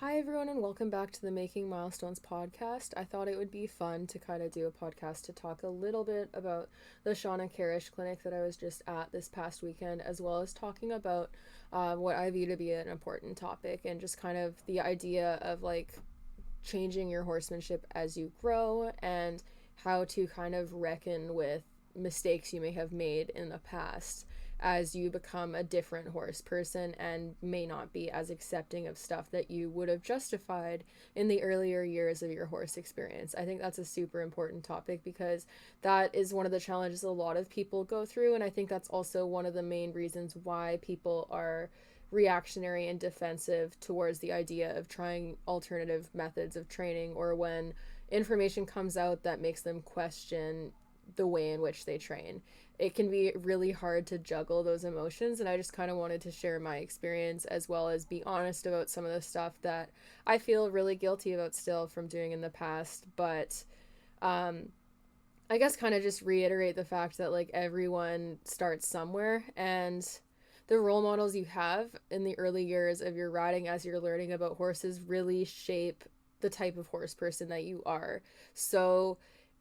Hi, everyone, and welcome back to the Making Milestones podcast. I thought it would be fun to kind of do a podcast to talk a little bit about the Shawna Karrasch clinic that I was just at this past weekend, as well as talking about what I view to be an important topic and just kind of the idea of like changing your horsemanship as you grow and how to kind of reckon with mistakes you may have made in the past as you become a different horse person and may not be as accepting of stuff that you would have justified in the earlier years of your horse experience. I think that's a super important topic because that is one of the challenges a lot of people go through, and I think that's also one of the main reasons why people are reactionary and defensive towards the idea of trying alternative methods of training, or when information comes out that makes them question the way in which they train. It can be really hard to juggle those emotions, and I just kind of wanted to share my experience as well as be honest about some of the stuff that I feel really guilty about still from doing in the past. But I guess kind of just reiterate the fact that like everyone starts somewhere, and the role models you have in the early years of your riding as you're learning about horses really shape the type of horse person that you are. So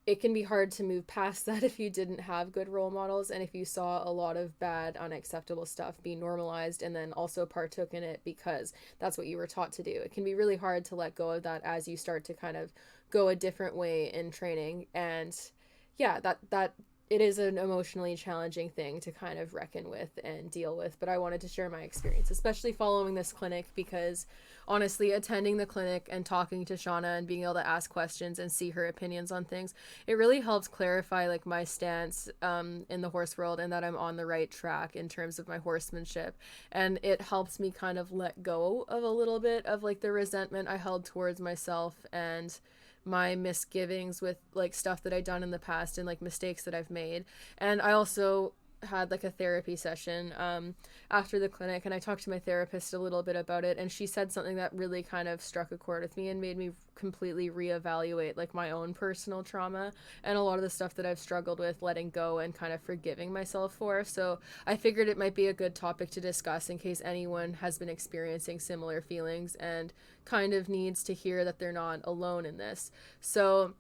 it can be hard to move past that if you didn't have good role models, and if you saw a lot of bad, unacceptable stuff be normalized and then also partook in it because that's what you were taught to do. It can be really hard to let go of that as you start to kind of go a different way in training. And yeah, that it is an emotionally challenging thing to kind of reckon with and deal with. But I wanted to share my experience, especially following this clinic, because honestly, attending the clinic and talking to Shawna and being able to ask questions and see her opinions on things, it really helps clarify like my stance in the horse world, and that I'm on the right track in terms of my horsemanship. And it helps me kind of let go of a little bit of like the resentment I held towards myself and my misgivings with like stuff that I've done in the past and like mistakes that I've made. And I also had like a therapy session after the clinic, and I talked to my therapist a little bit about it, and she said something that really kind of struck a chord with me and made me completely reevaluate like my own personal trauma and a lot of the stuff that I've struggled with letting go and kind of forgiving myself for. So I figured it might be a good topic to discuss in case anyone has been experiencing similar feelings and kind of needs to hear that they're not alone in this. So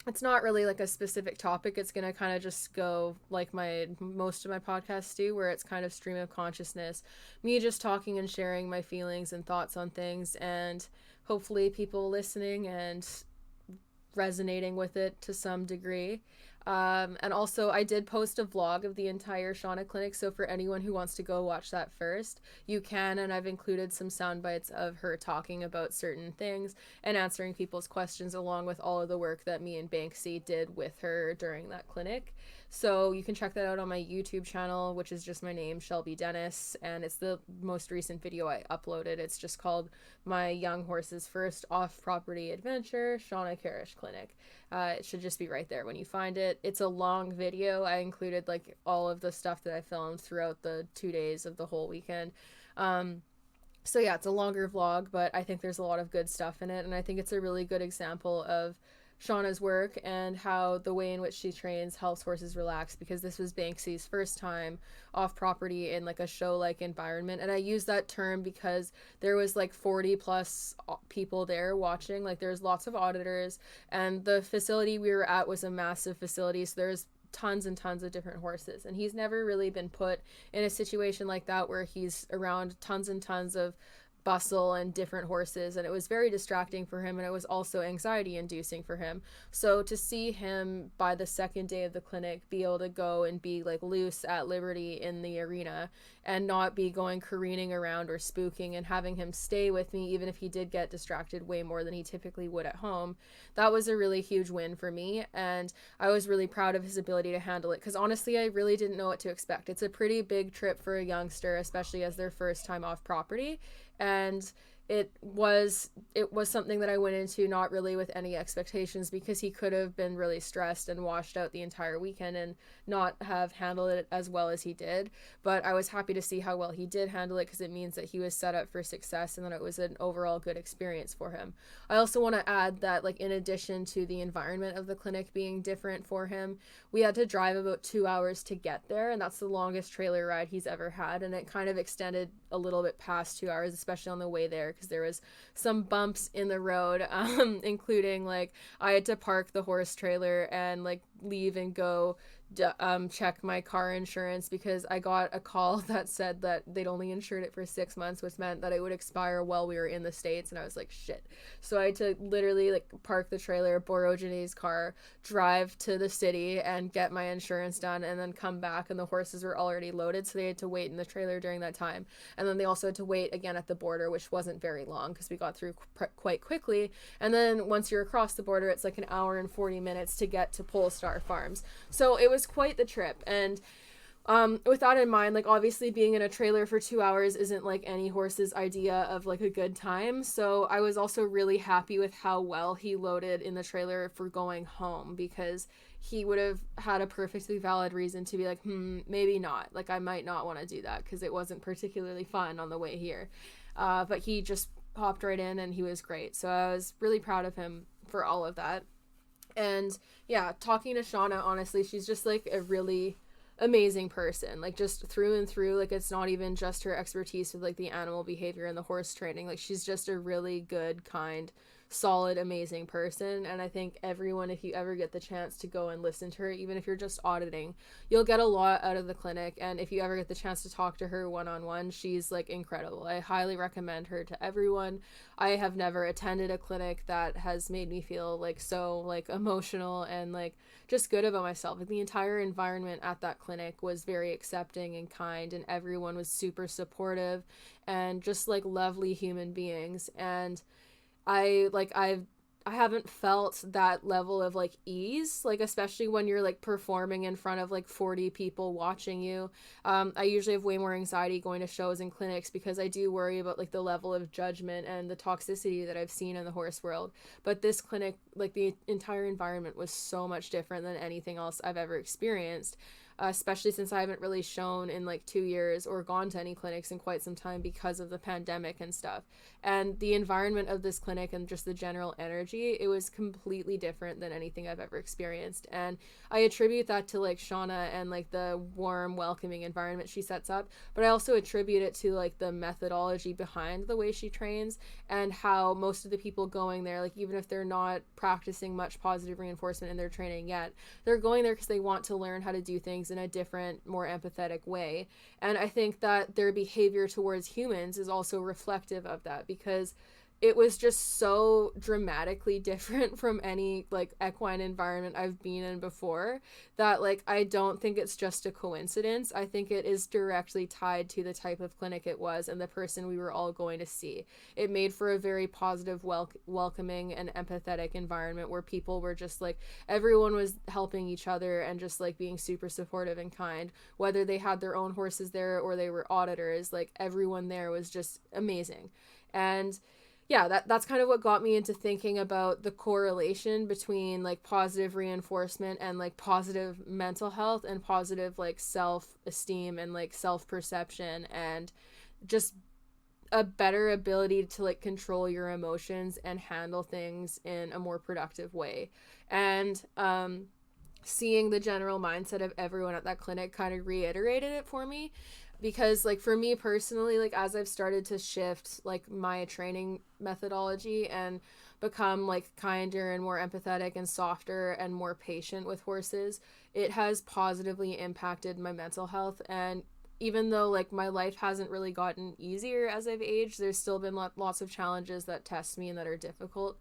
it's not really like a specific topic. It's going to kind of just go like most of my podcasts do, where it's kind of stream of consciousness, me just talking and sharing my feelings and thoughts on things, and hopefully people listening and resonating with it to some degree. And also, I did post a vlog of the entire Shawna clinic, so for anyone who wants to go watch that first, you can, and I've included some sound bites of her talking about certain things and answering people's questions, along with all of the work that me and Banksy did with her during that clinic. So you can check that out on my YouTube channel, which is just my name, Shelby Dennis, and it's the most recent video I uploaded. It's just called My Young Horse's First Off-Property Adventure, Shawna Karrasch Clinic. It should just be right there when you find it. It's a long video. I included like all of the stuff that I filmed throughout the 2 days of the whole weekend. So yeah, it's a longer vlog, but I think there's a lot of good stuff in it, and I think it's a really good example of Shawna's work and how the way in which she trains helps horses relax, because this was Banksy's first time off property in like a show like environment. And I use that term because there was like 40 plus people there watching. Like there's lots of auditors, and the facility we were at was a massive facility, so there's tons and tons of different horses, and he's never really been put in a situation like that where he's around tons and tons of bustle and different horses, and it was very distracting for him, and it was also anxiety inducing for him. So to see him by the second day of the clinic be able to go and be like loose at liberty in the arena and not be going careening around or spooking, and having him stay with me even if he did get distracted way more than he typically would at home, that was a really huge win for me. And I was really proud of his ability to handle it, because honestly I really didn't know what to expect. It's a pretty big trip for a youngster, especially as their first time off property, and it was something that I went into not really with any expectations, because he could have been really stressed and washed out the entire weekend and not have handled it as well as he did. But I was happy to see how well he did handle it, because it means that he was set up for success and that it was an overall good experience for him. I also want to add that, like, in addition to the environment of the clinic being different for him, we had to drive about 2 hours to get there, and that's the longest trailer ride he's ever had, and it kind of extended a little bit past 2 hours, especially on the way there, because there was some bumps in the road, including like I had to park the horse trailer and like leave and go check my car insurance because I got a call that said that they'd only insured it for 6 months, which meant that it would expire while we were in the States. And I was like, shit. So I had to literally like park the trailer, borrow Janae's car, drive to the city and get my insurance done, and then come back, and the horses were already loaded, so they had to wait in the trailer during that time. And then they also had to wait again at the border, which wasn't very long because we got through quite quickly. And then once you're across the border, it's like an hour and 40 minutes to get to Polestar Farms. So it was quite the trip. And with that in mind, like obviously being in a trailer for 2 hours isn't like any horse's idea of like a good time. So I was also really happy with how well he loaded in the trailer for going home, because he would have had a perfectly valid reason to be like, maybe not. Like I might not want to do that because it wasn't particularly fun on the way here. But he just hopped right in and he was great. So I was really proud of him for all of that. And yeah, talking to Shawna, honestly, she's just like a really amazing person, like just through and through. Like it's not even just her expertise with like the animal behavior and the horse training. Like she's just a really good, kind, solid, amazing person. And I think everyone, if you ever get the chance to go and listen to her, even if you're just auditing, you'll get a lot out of the clinic. And if you ever get the chance to talk to her one-on-one, she's like incredible. I highly recommend her to everyone. I have never attended a clinic that has made me feel like so like emotional and like just good about myself. Like the entire environment at that clinic was very accepting and kind, and everyone was super supportive and just like lovely human beings. And I haven't felt that level of like ease, like especially when you're like performing in front of like 40 people watching you. I usually have way more anxiety going to shows and clinics because I do worry about like the level of judgment and the toxicity that I've seen in the horse world. But this clinic, like the entire environment was so much different than anything else I've ever experienced. Especially since I haven't really shown in like 2 years or gone to any clinics in quite some time because of the pandemic and stuff. And the environment of this clinic and just the general energy, it was completely different than anything I've ever experienced. And I attribute that to like Shawna and like the warm, welcoming environment she sets up, but I also attribute it to like the methodology behind the way she trains and how most of the people going there, like even if they're not practicing much positive reinforcement in their training yet, they're going there because they want to learn how to do things in a different, more empathetic way. And I think that their behavior towards humans is also reflective of that, because it was just so dramatically different from any like equine environment I've been in before that like I don't think it's just a coincidence. I think it is directly tied to the type of clinic it was and the person we were all going to see. It made for a very positive, welcoming and empathetic environment where people were just like, everyone was helping each other and just like being super supportive and kind, whether they had their own horses there or they were auditors. Like everyone there was just amazing. And yeah, that's kind of what got me into thinking about the correlation between like positive reinforcement and like positive mental health and positive like self-esteem and like self-perception and just a better ability to like control your emotions and handle things in a more productive way. And seeing the general mindset of everyone at that clinic kind of reiterated it for me. Because like for me personally, like as I've started to shift like my training methodology and become like kinder and more empathetic and softer and more patient with horses, it has positively impacted my mental health. And even though like my life hasn't really gotten easier as I've aged, there's still been lots of challenges that test me and that are difficult.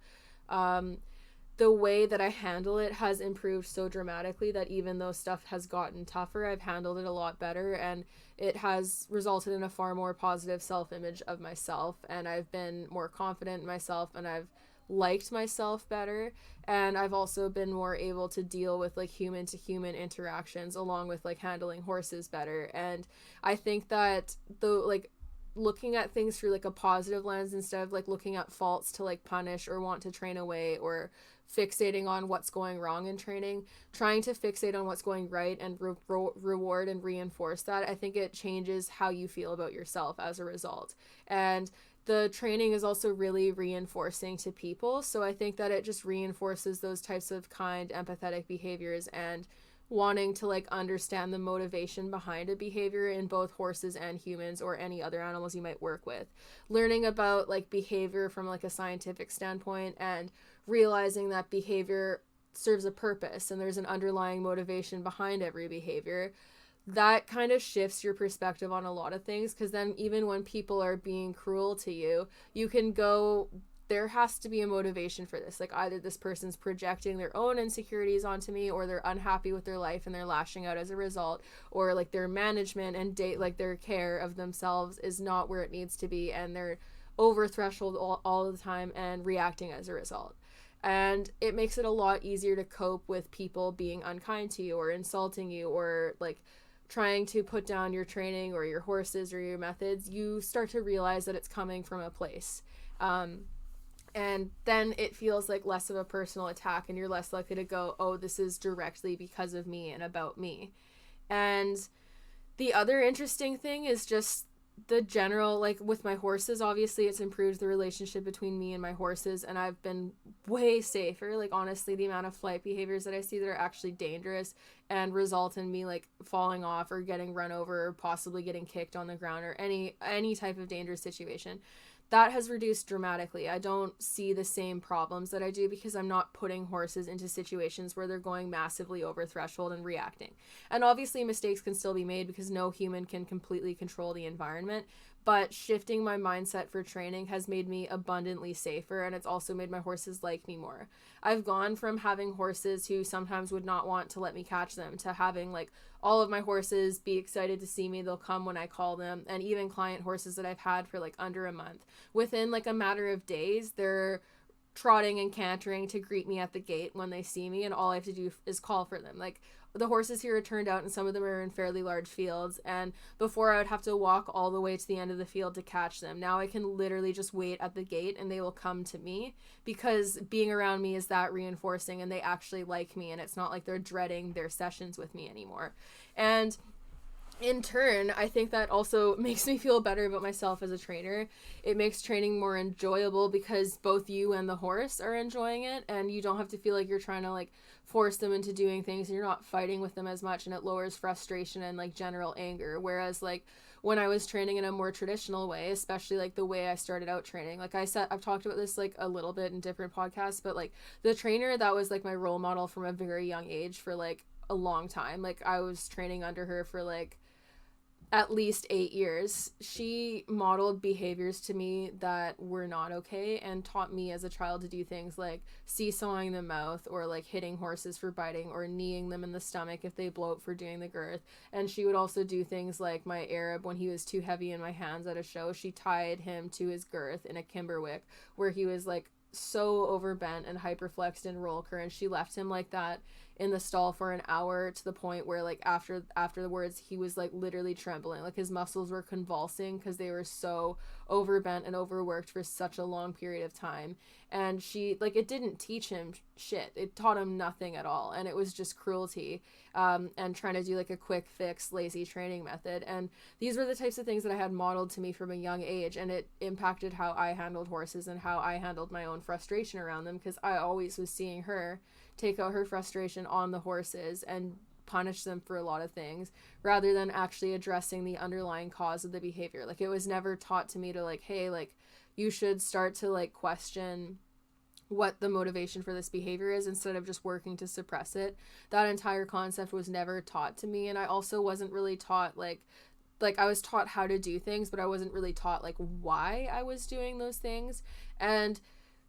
The way that I handle it has improved so dramatically that even though stuff has gotten tougher, I've handled it a lot better, and it has resulted in a far more positive self-image of myself, and I've been more confident in myself, and I've liked myself better, and I've also been more able to deal with like human to human interactions along with like handling horses better. And I think that the like looking at things through like a positive lens instead of like looking at faults to like punish or want to train away or fixating on what's going wrong in training, trying to fixate on what's going right and reward and reinforce that, I think it changes how you feel about yourself as a result. And the training is also really reinforcing to people, so I think that it just reinforces those types of kind, empathetic behaviors. And wanting to like understand the motivation behind a behavior in both horses and humans or any other animals you might work with. Learning about like behavior from like a scientific standpoint and realizing that behavior serves a purpose and there's an underlying motivation behind every behavior, that kind of shifts your perspective on a lot of things, because then even when people are being cruel to you, you can go, there has to be a motivation for this. Like either this person's projecting their own insecurities onto me, or they're unhappy with their life and they're lashing out as a result, or like their management and like their care of themselves is not where it needs to be and they're over threshold all the time and reacting as a result. And it makes it a lot easier to cope with people being unkind to you or insulting you or like trying to put down your training or your horses or your methods. You start to realize that it's coming from a place. And then it feels like less of a personal attack and you're less likely to go, oh, this is directly because of me and about me. And the other interesting thing is just the general, like with my horses, obviously it's improved the relationship between me and my horses, and I've been way safer. Like honestly, the amount of flight behaviors that I see that are actually dangerous and result in me like falling off or getting run over or possibly getting kicked on the ground or any type of dangerous situation, that has reduced dramatically. I don't see the same problems that I do because I'm not putting horses into situations where they're going massively over threshold and reacting. And obviously mistakes can still be made because no human can completely control the environment, but shifting my mindset for training has made me abundantly safer, and it's also made my horses like me more. I've gone from having horses who sometimes would not want to let me catch them to having like all of my horses be excited to see me. They'll come when I call them. And even client horses that I've had for like under a month, within like a matter of days, they're trotting and cantering to greet me at the gate when they see me, and all I have to do is call for them. Like the horses here are turned out and some of them are in fairly large fields, and before I would have to walk all the way to the end of the field to catch them. Now I can literally just wait at the gate and they will come to me because being around me is that reinforcing and they actually like me, and it's not like they're dreading their sessions with me anymore. And in turn, I think that also makes me feel better about myself as a trainer. It makes training more enjoyable because both you and the horse are enjoying it, and you don't have to feel like you're trying to like force them into doing things, and you're not fighting with them as much, and it lowers frustration and like general anger. Whereas like when I was training in a more traditional way, especially like the way I started out training, like I said, I've talked about this like a little bit in different podcasts, but like the trainer that was like my role model from a very young age for like a long time, like I was training under her for like at least 8 years. She modeled behaviors to me that were not okay and taught me as a child to do things like seesawing the mouth or like hitting horses for biting or kneeing them in the stomach if they bloat for doing the girth. And she would also do things like my Arab, when he was too heavy in my hands at a show, she tied him to his girth in a kimberwick where he was like so overbent and hyperflexed in rollker, and she left him like that in the stall for an hour, to the point where like afterwards he was like literally trembling, like his muscles were convulsing because they were so overbent and overworked for such a long period of time. And she like, it didn't teach him shit, it taught him nothing at all, and it was just cruelty, and trying to do like a quick fix lazy training method. And these were the types of things that I had modeled to me from a young age, and it impacted how I handled horses and how I handled my own frustration around them, because I always was seeing her take out her frustration on the horses and punish them for a lot of things rather than actually addressing the underlying cause of the behavior. Like it was never taught to me to like, hey, like you should start to like question what the motivation for this behavior is instead of just working to suppress it. That entire concept was never taught to me. And I also wasn't really taught like I was taught how to do things, but I wasn't really taught like why I was doing those things. And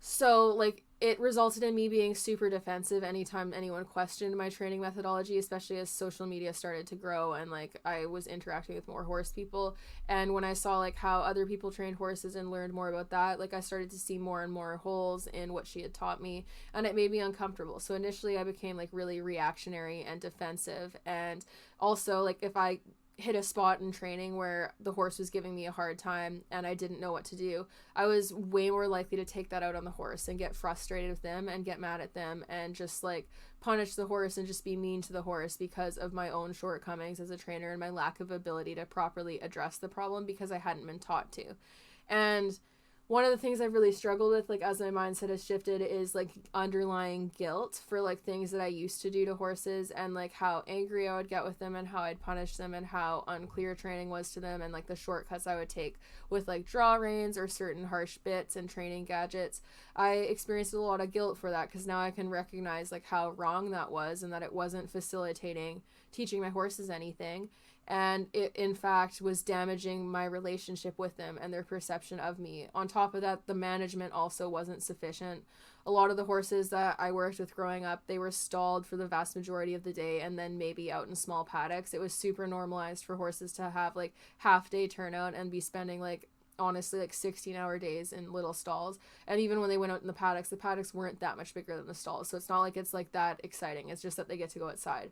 so like it resulted in me being super defensive anytime anyone questioned my training methodology, especially as social media started to grow and like I was interacting with more horse people. And when I saw like how other people trained horses and learned more about that, like I started to see more and more holes in what she had taught me, and it made me uncomfortable. So initially I became like really reactionary and defensive, and also like if I hit a spot in training where the horse was giving me a hard time and I didn't know what to do, I was way more likely to take that out on the horse and get frustrated with them and get mad at them and just like punish the horse and just be mean to the horse because of my own shortcomings as a trainer and my lack of ability to properly address the problem because I hadn't been taught to. And one of the things I've really struggled with, like, as my mindset has shifted, is like underlying guilt for like things that I used to do to horses, and like how angry I would get with them and how I'd punish them and how unclear training was to them, and like the shortcuts I would take with like draw reins or certain harsh bits and training gadgets. I experienced a lot of guilt for that, because now I can recognize like how wrong that was, and that it wasn't facilitating teaching my horses anything, and it in fact was damaging my relationship with them and their perception of me. On top of that, the management also wasn't sufficient. A lot of the horses that I worked with growing up, they were stalled for the vast majority of the day, and then maybe out in small paddocks. It was super normalized for horses to have like half day turnout and be spending like honestly like 16-hour days in little stalls. And even when they went out in the paddocks weren't that much bigger than the stalls, so it's not like it's like that exciting. It's just that they get to go outside.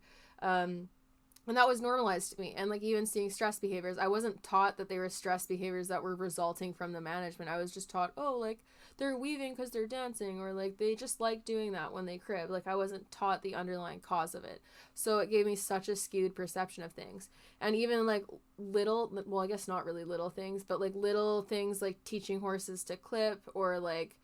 And that was normalized to me. And like even seeing stress behaviors, I wasn't taught that they were stress behaviors that were resulting from the management. I was just taught, oh, like they're weaving because they're dancing, or like they just like doing that when they crib. Like I wasn't taught the underlying cause of it. So it gave me such a skewed perception of things. And even like little, well, I guess not really little things, but like little things like teaching horses to clip, or like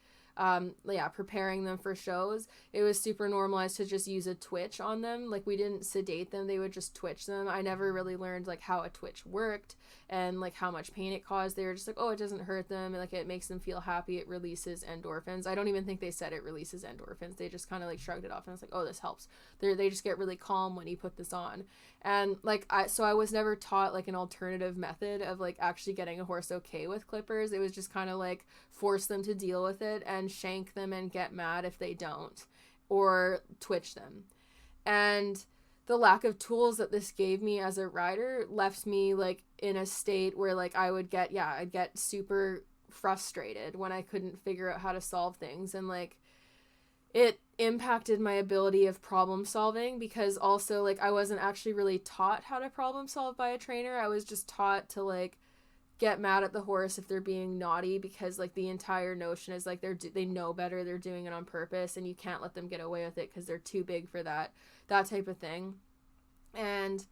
preparing them for shows, it was super normalized to just use a twitch on them. Like we didn't sedate them, they would just twitch them. I never really learned like how a twitch worked and like how much pain it caused. They were just like, oh, it doesn't hurt them, like it makes them feel happy, it releases endorphins. I don't even think they said it releases endorphins, they just kind of like shrugged it off, and I was like, oh, this helps. They just get really calm when you put this on. And like I was never taught like an alternative method of like actually getting a horse okay with clippers. It was just kind of like force them to deal with it and shank them and get mad if they don't, or twitch them. And the lack of tools that this gave me as a rider left me like in a state where like I'd get super frustrated when I couldn't figure out how to solve things. And like it impacted my ability of problem solving, because also like I wasn't actually really taught how to problem solve by a trainer. I was just taught to like get mad at the horse if they're being naughty, because like the entire notion is like they know better, they're doing it on purpose, and you can't let them get away with it because they're too big for that type of thing. And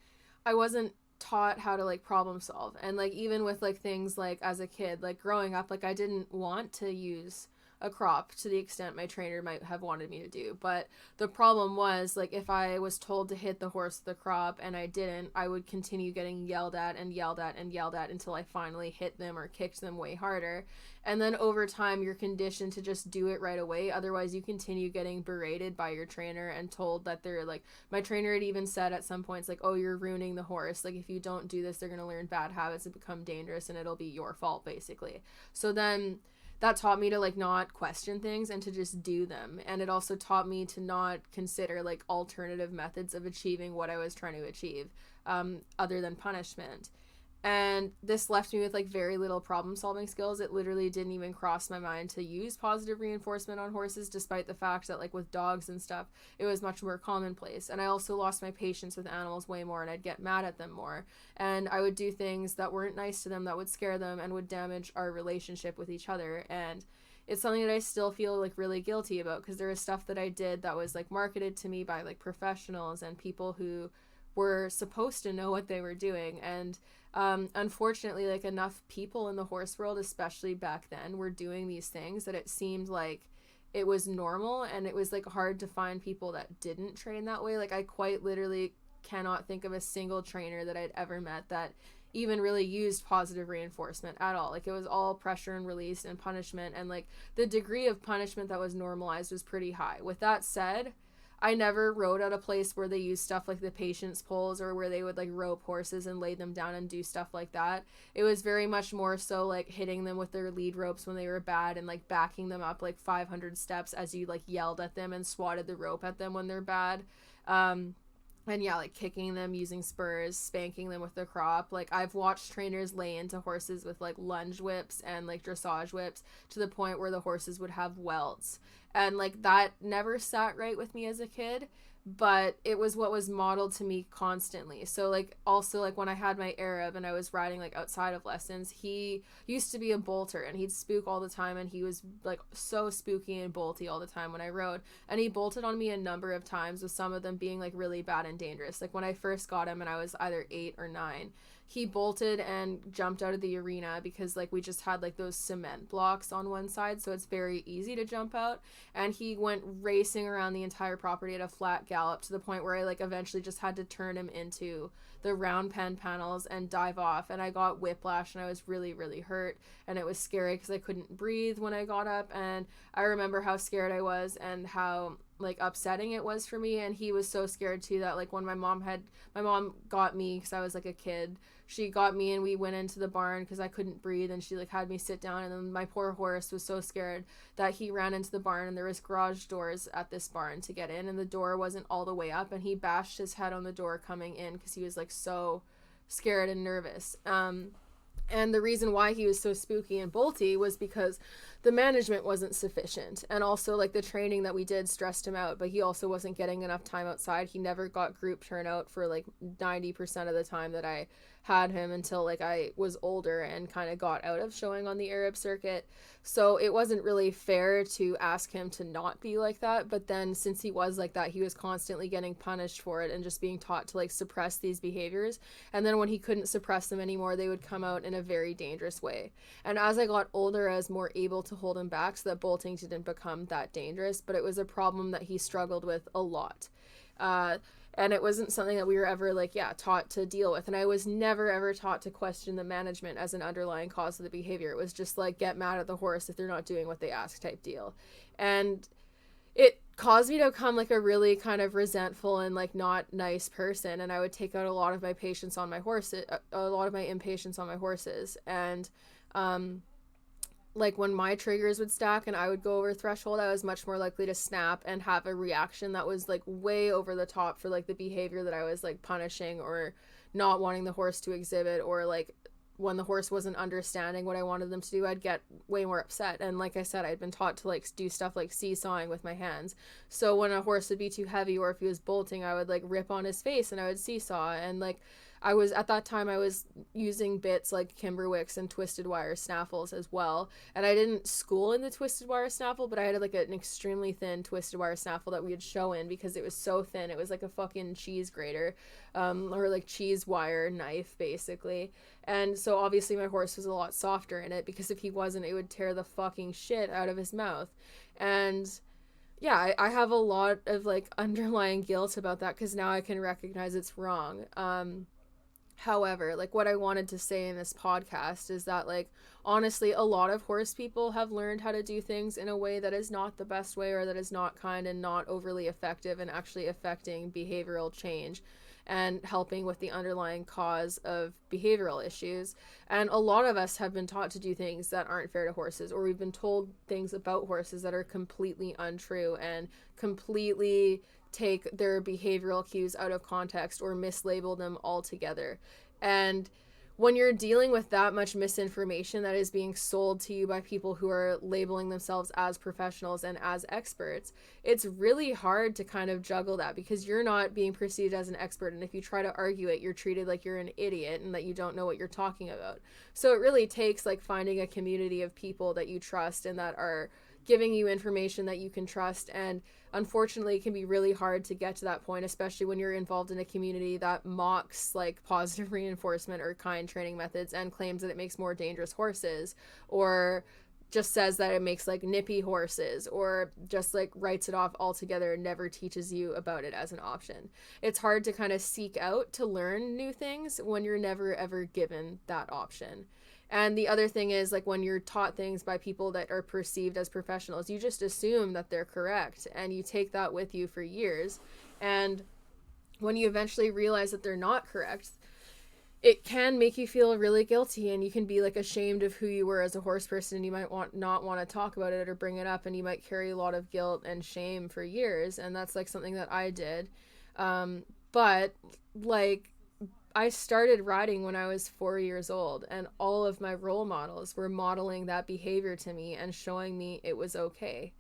I wasn't taught how to like problem solve. And like even with like things like as a kid, like growing up, like I didn't want to use a crop to the extent my trainer might have wanted me to do. But the problem was, like, if I was told to hit the horse with a crop and I didn't, I would continue getting yelled at and yelled at and yelled at until I finally hit them or kicked them way harder. And then over time, you're conditioned to just do it right away. Otherwise, you continue getting berated by your trainer and told that they're like, my trainer had even said at some points, like, oh, you're ruining the horse. Like, if you don't do this, they're going to learn bad habits and become dangerous, and it'll be your fault, basically. So then that taught me to like not question things and to just do them. And it also taught me to not consider like alternative methods of achieving what I was trying to achieve, other than punishment. And this left me with like very little problem solving skills. It literally didn't even cross my mind to use positive reinforcement on horses, despite the fact that like with dogs and stuff, it was much more commonplace. And I also lost my patience with animals way more, and I'd get mad at them more. And I would do things that weren't nice to them, that would scare them and would damage our relationship with each other. And it's something that I still feel like really guilty about, because there was stuff that I did that was like marketed to me by like professionals and people who were supposed to know what they were doing. And unfortunately, like enough people in the horse world, especially back then, were doing these things that it seemed like it was normal, and it was like hard to find people that didn't train that way. Like I quite literally cannot think of a single trainer that I'd ever met that even really used positive reinforcement at all. Like it was all pressure and release and punishment, and like the degree of punishment that was normalized was pretty high. With that said, I never rode at a place where they used stuff like the patience poles, or where they would like rope horses and lay them down and do stuff like that. It was very much more so like hitting them with their lead ropes when they were bad, and like backing them up like 500 steps as you like yelled at them and swatted the rope at them when they're bad. And yeah, like kicking them, using spurs, spanking them with the crop. Like I've watched trainers lay into horses with like lunge whips and like dressage whips to the point where the horses would have welts. And like that never sat right with me as a kid, but it was what was modeled to me constantly. So like also like when I had my Arab and I was riding like outside of lessons, he used to be a bolter and he'd spook all the time, and he was like so spooky and bolty all the time when I rode. And he bolted on me a number of times, with some of them being like really bad and dangerous. Like when I first got him and I was either 8 or 9, he bolted and jumped out of the arena because like we just had like those cement blocks on one side, so it's very easy to jump out. And he went racing around the entire property at a flat gallop to the point where I like eventually just had to turn him into the round pen panels and dive off, and I got whiplash and I was really, really hurt, and it was scary because I couldn't breathe when I got up. And I remember how scared I was and how like upsetting it was for me. And he was so scared too that like when my mom got me because I was like a kid, she got me and we went into the barn because I couldn't breathe, and she like had me sit down, and then my poor horse was so scared that he ran into the barn, and there was garage doors at this barn to get in, and the door wasn't all the way up, and he bashed his head on the door coming in because he was like so scared and nervous. And the reason why he was so spooky and bolty was because the management wasn't sufficient. And also, like, the training that we did stressed him out, but he also wasn't getting enough time outside. He never got group turnout for, like, 90% of the time that I had him until, like, I was older and kind of got out of showing on the Arab circuit. So it wasn't really fair to ask him to not be like that. But then since he was like that, he was constantly getting punished for it and just being taught to, like, suppress these behaviors. And then when he couldn't suppress them anymore, they would come out in a very dangerous way. And as I got older, I was more able to hold him back so that bolting didn't become that dangerous. But it was a problem that he struggled with a lot. And it wasn't something that we were ever, like, taught to deal with. And I was never, ever taught to question the management as an underlying cause of the behavior. It was just, like, get mad at the horse if they're not doing what they ask type deal. And it caused me to become, like, a really kind of resentful and, like, not nice person. And I would take out a lot of my patience on my horses, a lot of my impatience on my horses. And, like, when my triggers would stack and I would go over threshold, I was much more likely to snap and have a reaction that was, like, way over the top for, like, the behavior that I was, like, punishing or not wanting the horse to exhibit. Or, like, when the horse wasn't understanding what I wanted them to do, I'd get way more upset. And like I said, I'd been taught to, like, do stuff like seesawing with my hands. So when a horse would be too heavy or if he was bolting, I would, like, rip on his face and I would seesaw. And, like, at that time I was using bits like Kimberwicks and twisted wire snaffles as well. And I didn't school in the twisted wire snaffle, but I had, like, an extremely thin twisted wire snaffle that we would show in because it was so thin. It was like a fucking cheese grater, or like cheese wire knife basically. And so obviously my horse was a lot softer in it because if he wasn't, it would tear the fucking shit out of his mouth. And yeah, I have a lot of, like, underlying guilt about that because now I can recognize it's wrong. However, like, what I wanted to say in this podcast is that, like, honestly, a lot of horse people have learned how to do things in a way that is not the best way or that is not kind and not overly effective and actually affecting behavioral change and helping with the underlying cause of behavioral issues. And a lot of us have been taught to do things that aren't fair to horses, or we've been told things about horses that are completely untrue and completely take their behavioral cues out of context or mislabel them altogether. And when you're dealing with that much misinformation that is being sold to you by people who are labeling themselves as professionals and as experts, it's really hard to kind of juggle that because you're not being perceived as an expert. And if you try to argue it, you're treated like you're an idiot and that you don't know what you're talking about. So it really takes, like, finding a community of people that you trust and that are giving you information that you can trust. And unfortunately, it can be really hard to get to that point, especially when you're involved in a community that mocks, like, positive reinforcement or kind training methods and claims that it makes more dangerous horses, or just says that it makes, like, nippy horses, or just, like, writes it off altogether and never teaches you about it as an option. It's hard to kind of seek out to learn new things when you're never ever given that option. And the other thing is, like, when you're taught things by people that are perceived as professionals, you just assume that they're correct and you take that with you for years. And when you eventually realize that they're not correct, it can make you feel really guilty and you can be, like, ashamed of who you were as a horse person, and you might not want to talk about it or bring it up, and you might carry a lot of guilt and shame for years. And that's, like, something that I did. But, like, I started riding when I was 4 years old, and all of my role models were modeling that behavior to me and showing me it was okay.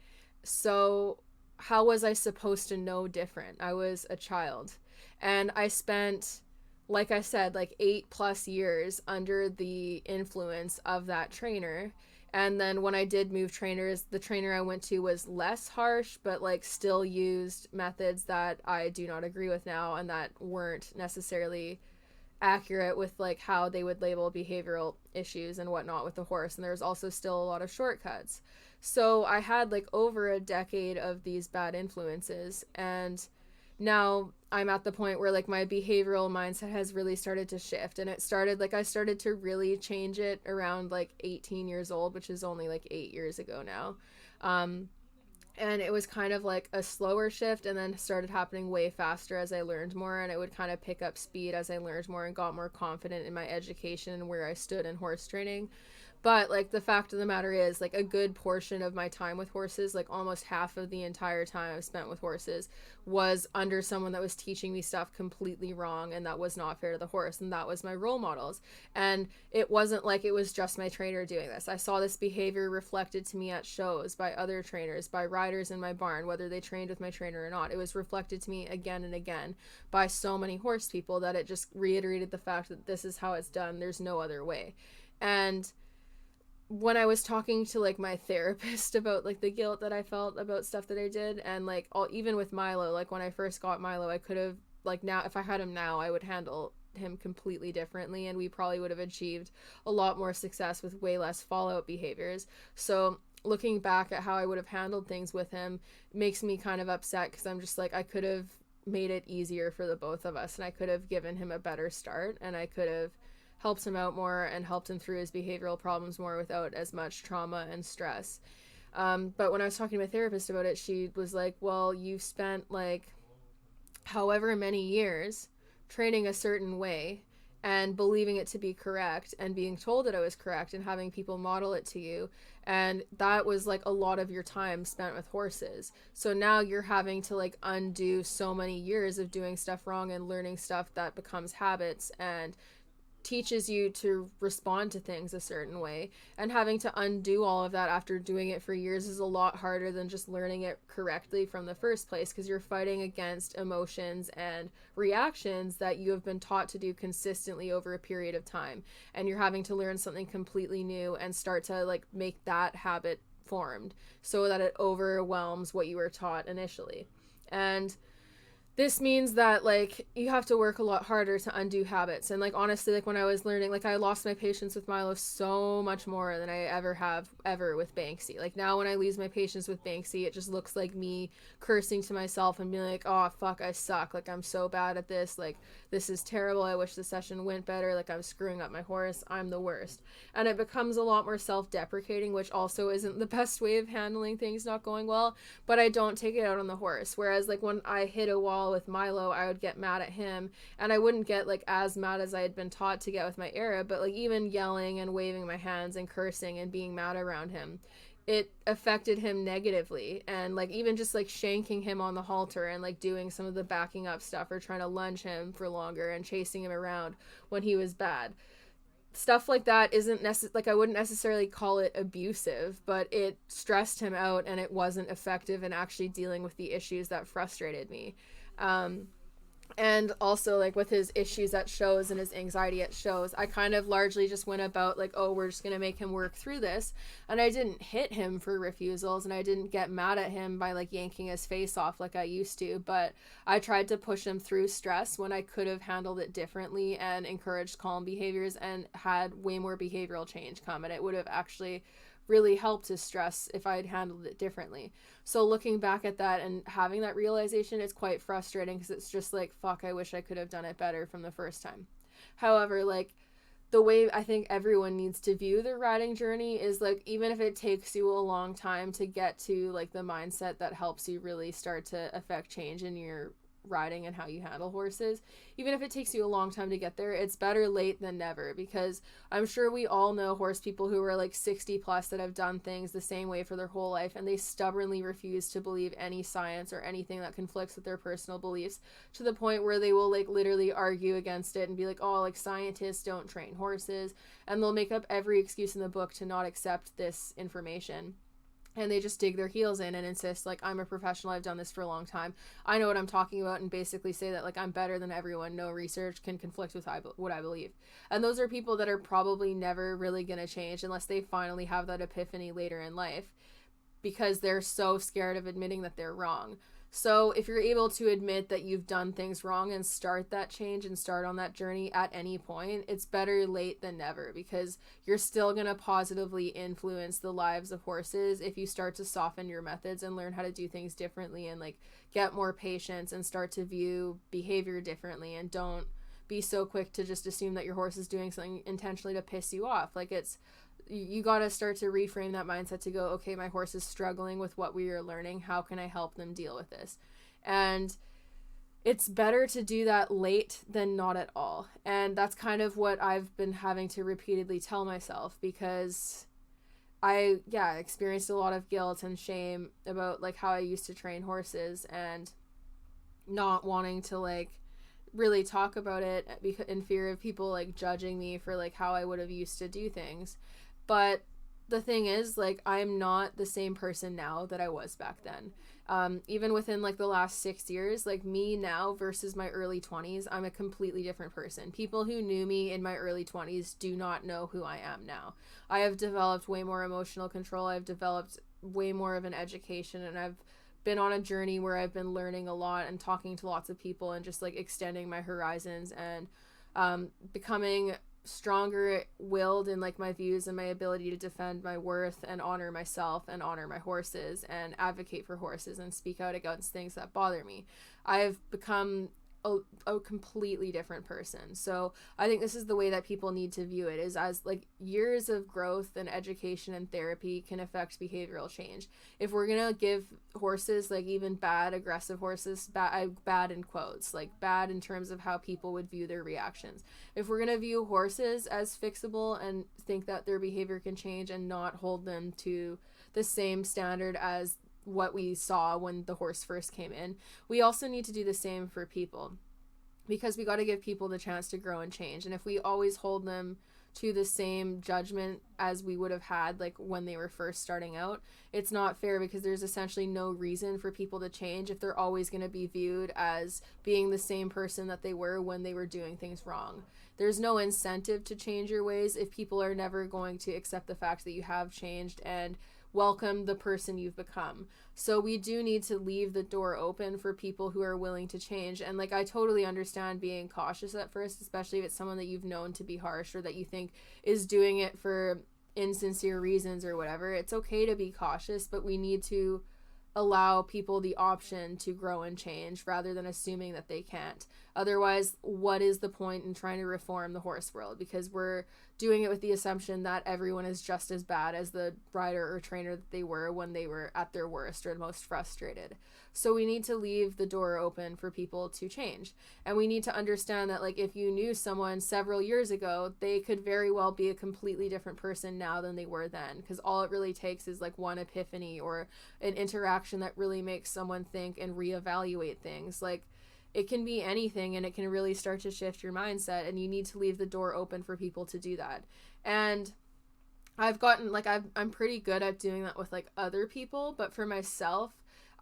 So how was I supposed to know different? I was a child, and I spent, like I said, like 8+ years under the influence of that trainer. And then when I did move trainers, the trainer I went to was less harsh, but, like, still used methods that I do not agree with now and that weren't necessarily accurate with like how they would label behavioral issues and whatnot with the horse, and there's also still a lot of shortcuts. So I had like over a decade of these bad influences, and now I'm at the point where like my behavioral mindset has really started to shift, and it started like I started to really change it around like 18 years old, which is only like 8 years ago now. And it was kind of like a slower shift, and then started happening way faster as I learned more, and it would kind of pick up speed as I learned more and got more confident in my education and where I stood in horse training. But like the fact of the matter is, like a good portion of my time with horses, like almost half of the entire time I've spent with horses, was under someone that was teaching me stuff completely wrong and that was not fair to the horse, and that was my role models. And it wasn't like it was just my trainer doing this. I saw this behavior reflected to me at shows by other trainers, by riders in my barn, whether they trained with my trainer or not. It was reflected to me again and again by so many horse people that it just reiterated the fact that this is how it's done. There's no other way. And when I was talking to like my therapist about like the guilt that I felt about stuff that I did, and like even with Milo, like when I first got Milo, I could have like, now if I had him now, I would handle him completely differently, and we probably would have achieved a lot more success with way less fallout behaviors. So looking back at how I would have handled things with him makes me kind of upset, because I'm just like, I could have made it easier for the both of us, and I could have given him a better start, and I could have helped him out more and helped him through his behavioral problems more without as much trauma and stress. But when I was talking to my therapist about it, she was like, well, you've spent like however many years training a certain way and believing it to be correct and being told that it was correct and having people model it to you. And that was like a lot of your time spent with horses. So now you're having to like undo so many years of doing stuff wrong and learning stuff that becomes habits and teaches you to respond to things a certain way, and having to undo all of that after doing it for years is a lot harder than just learning it correctly from the first place, because you're fighting against emotions and reactions that you have been taught to do consistently over a period of time, and you're having to learn something completely new and start to like make that habit formed so that it overwhelms what you were taught initially. And this means that like you have to work a lot harder to undo habits. And like honestly, like when I was learning, like I lost my patience with Milo so much more than I ever with Banksy. Like now when I lose my patience with Banksy, it just looks like me cursing to myself and being like, oh fuck, I suck, like I'm so bad at this, like this is terrible, I wish the session went better, like I'm screwing up my horse, I'm the worst. And it becomes a lot more self-deprecating, which also isn't the best way of handling things not going well, but I don't take it out on the horse. Whereas like when I hit a wall with Milo, I would get mad at him, and I wouldn't get like as mad as I had been taught to get with my Arab, but like even yelling and waving my hands and cursing and being mad around him, it affected him negatively. And like even just like shanking him on the halter and like doing some of the backing up stuff or trying to lunge him for longer and chasing him around when he was bad, stuff like that isn't like I wouldn't necessarily call it abusive, but it stressed him out and it wasn't effective in actually dealing with the issues that frustrated me. And also like with his issues at shows and his anxiety at shows, I kind of largely just went about like, oh, we're just gonna make him work through this, and I didn't hit him for refusals, and I didn't get mad at him by like yanking his face off like I used to, but I tried to push him through stress when I could have handled it differently and encouraged calm behaviors and had way more behavioral change come, and it would have actually really helped his stress if I had handled it differently. So looking back at that and having that realization, it's quite frustrating, because it's just like, fuck, I wish I could have done it better from the first time. However, like the way I think everyone needs to view their riding journey is like, even if it takes you a long time to get to like the mindset that helps you really start to affect change in your riding and how you handle horses, even if it takes you a long time to get there, it's better late than never, because I'm sure we all know horse people who are like 60 plus that have done things the same way for their whole life, and they stubbornly refuse to believe any science or anything that conflicts with their personal beliefs, to the point where they will like literally argue against it and be like, oh, like scientists don't train horses, and they'll make up every excuse in the book to not accept this information. And they just dig their heels in and insist like, I'm a professional, I've done this for a long time, I know what I'm talking about, and basically say that like I'm better than everyone, no research can conflict with what I believe. And those are people that are probably never really going to change unless they finally have that epiphany later in life, because they're so scared of admitting that they're wrong. So if you're able to admit that you've done things wrong and start that change and start on that journey at any point, it's better late than never, because you're still going to positively influence the lives of horses if you start to soften your methods and learn how to do things differently, and like get more patience and start to view behavior differently, and don't be so quick to just assume that your horse is doing something intentionally to piss you off. Like, it's, you got to start to reframe that mindset to go, okay, my horse is struggling with what we are learning. How can I help them deal with this? And it's better to do that late than not at all. And that's kind of what I've been having to repeatedly tell myself, because I experienced a lot of guilt and shame about like how I used to train horses, and not wanting to like really talk about it in fear of people like judging me for like how I would have used to do things. But the thing is, like, I'm not the same person now that I was back then. Even within like the last 6 years, like me now versus my early 20s, I'm a completely different person. People who knew me in my early 20s do not know who I am now. I have developed way more emotional control. I've developed way more of an education, and I've been on a journey where I've been learning a lot and talking to lots of people and just like extending my horizons, and becoming stronger willed in like my views and my ability to defend my worth and honor myself and honor my horses and advocate for horses and speak out against things that bother me. I've become a completely different person. So I think this is the way that people need to view it, is as like years of growth and education and therapy can affect behavioral change. If we're gonna give horses, like even bad aggressive horses, bad in quotes, like bad in terms of how people would view their reactions, if we're gonna view horses as fixable and think that their behavior can change and not hold them to the same standard as what we saw when the horse first came in, we also need to do the same for people, because we got to give people the chance to grow and change. And if we always hold them to the same judgment as we would have had like when they were first starting out, it's not fair, because there's essentially no reason for people to change if they're always going to be viewed as being the same person that they were when they were doing things wrong. There's no incentive to change your ways if people are never going to accept the fact that you have changed and welcome the person you've become. So we do need to leave the door open for people who are willing to change. And like, I totally understand being cautious at first, especially if it's someone that you've known to be harsh or that you think is doing it for insincere reasons or whatever. It's okay to be cautious, but we need to allow people the option to grow and change rather than assuming that they can't. Otherwise, what is the point in trying to reform the horse world? Because we're doing it with the assumption that everyone is just as bad as the rider or trainer that they were when they were at their worst or most frustrated. So we need to leave the door open for people to change. And we need to understand that, like, if you knew someone several years ago, they could very well be a completely different person now than they were then. Because all it really takes is like one epiphany or an interaction that really makes someone think and reevaluate things. Like, it can be anything, and it can really start to shift your mindset, and you need to leave the door open for people to do that. And I've gotten, like, I'm pretty good at doing that with, like, other people, but for myself,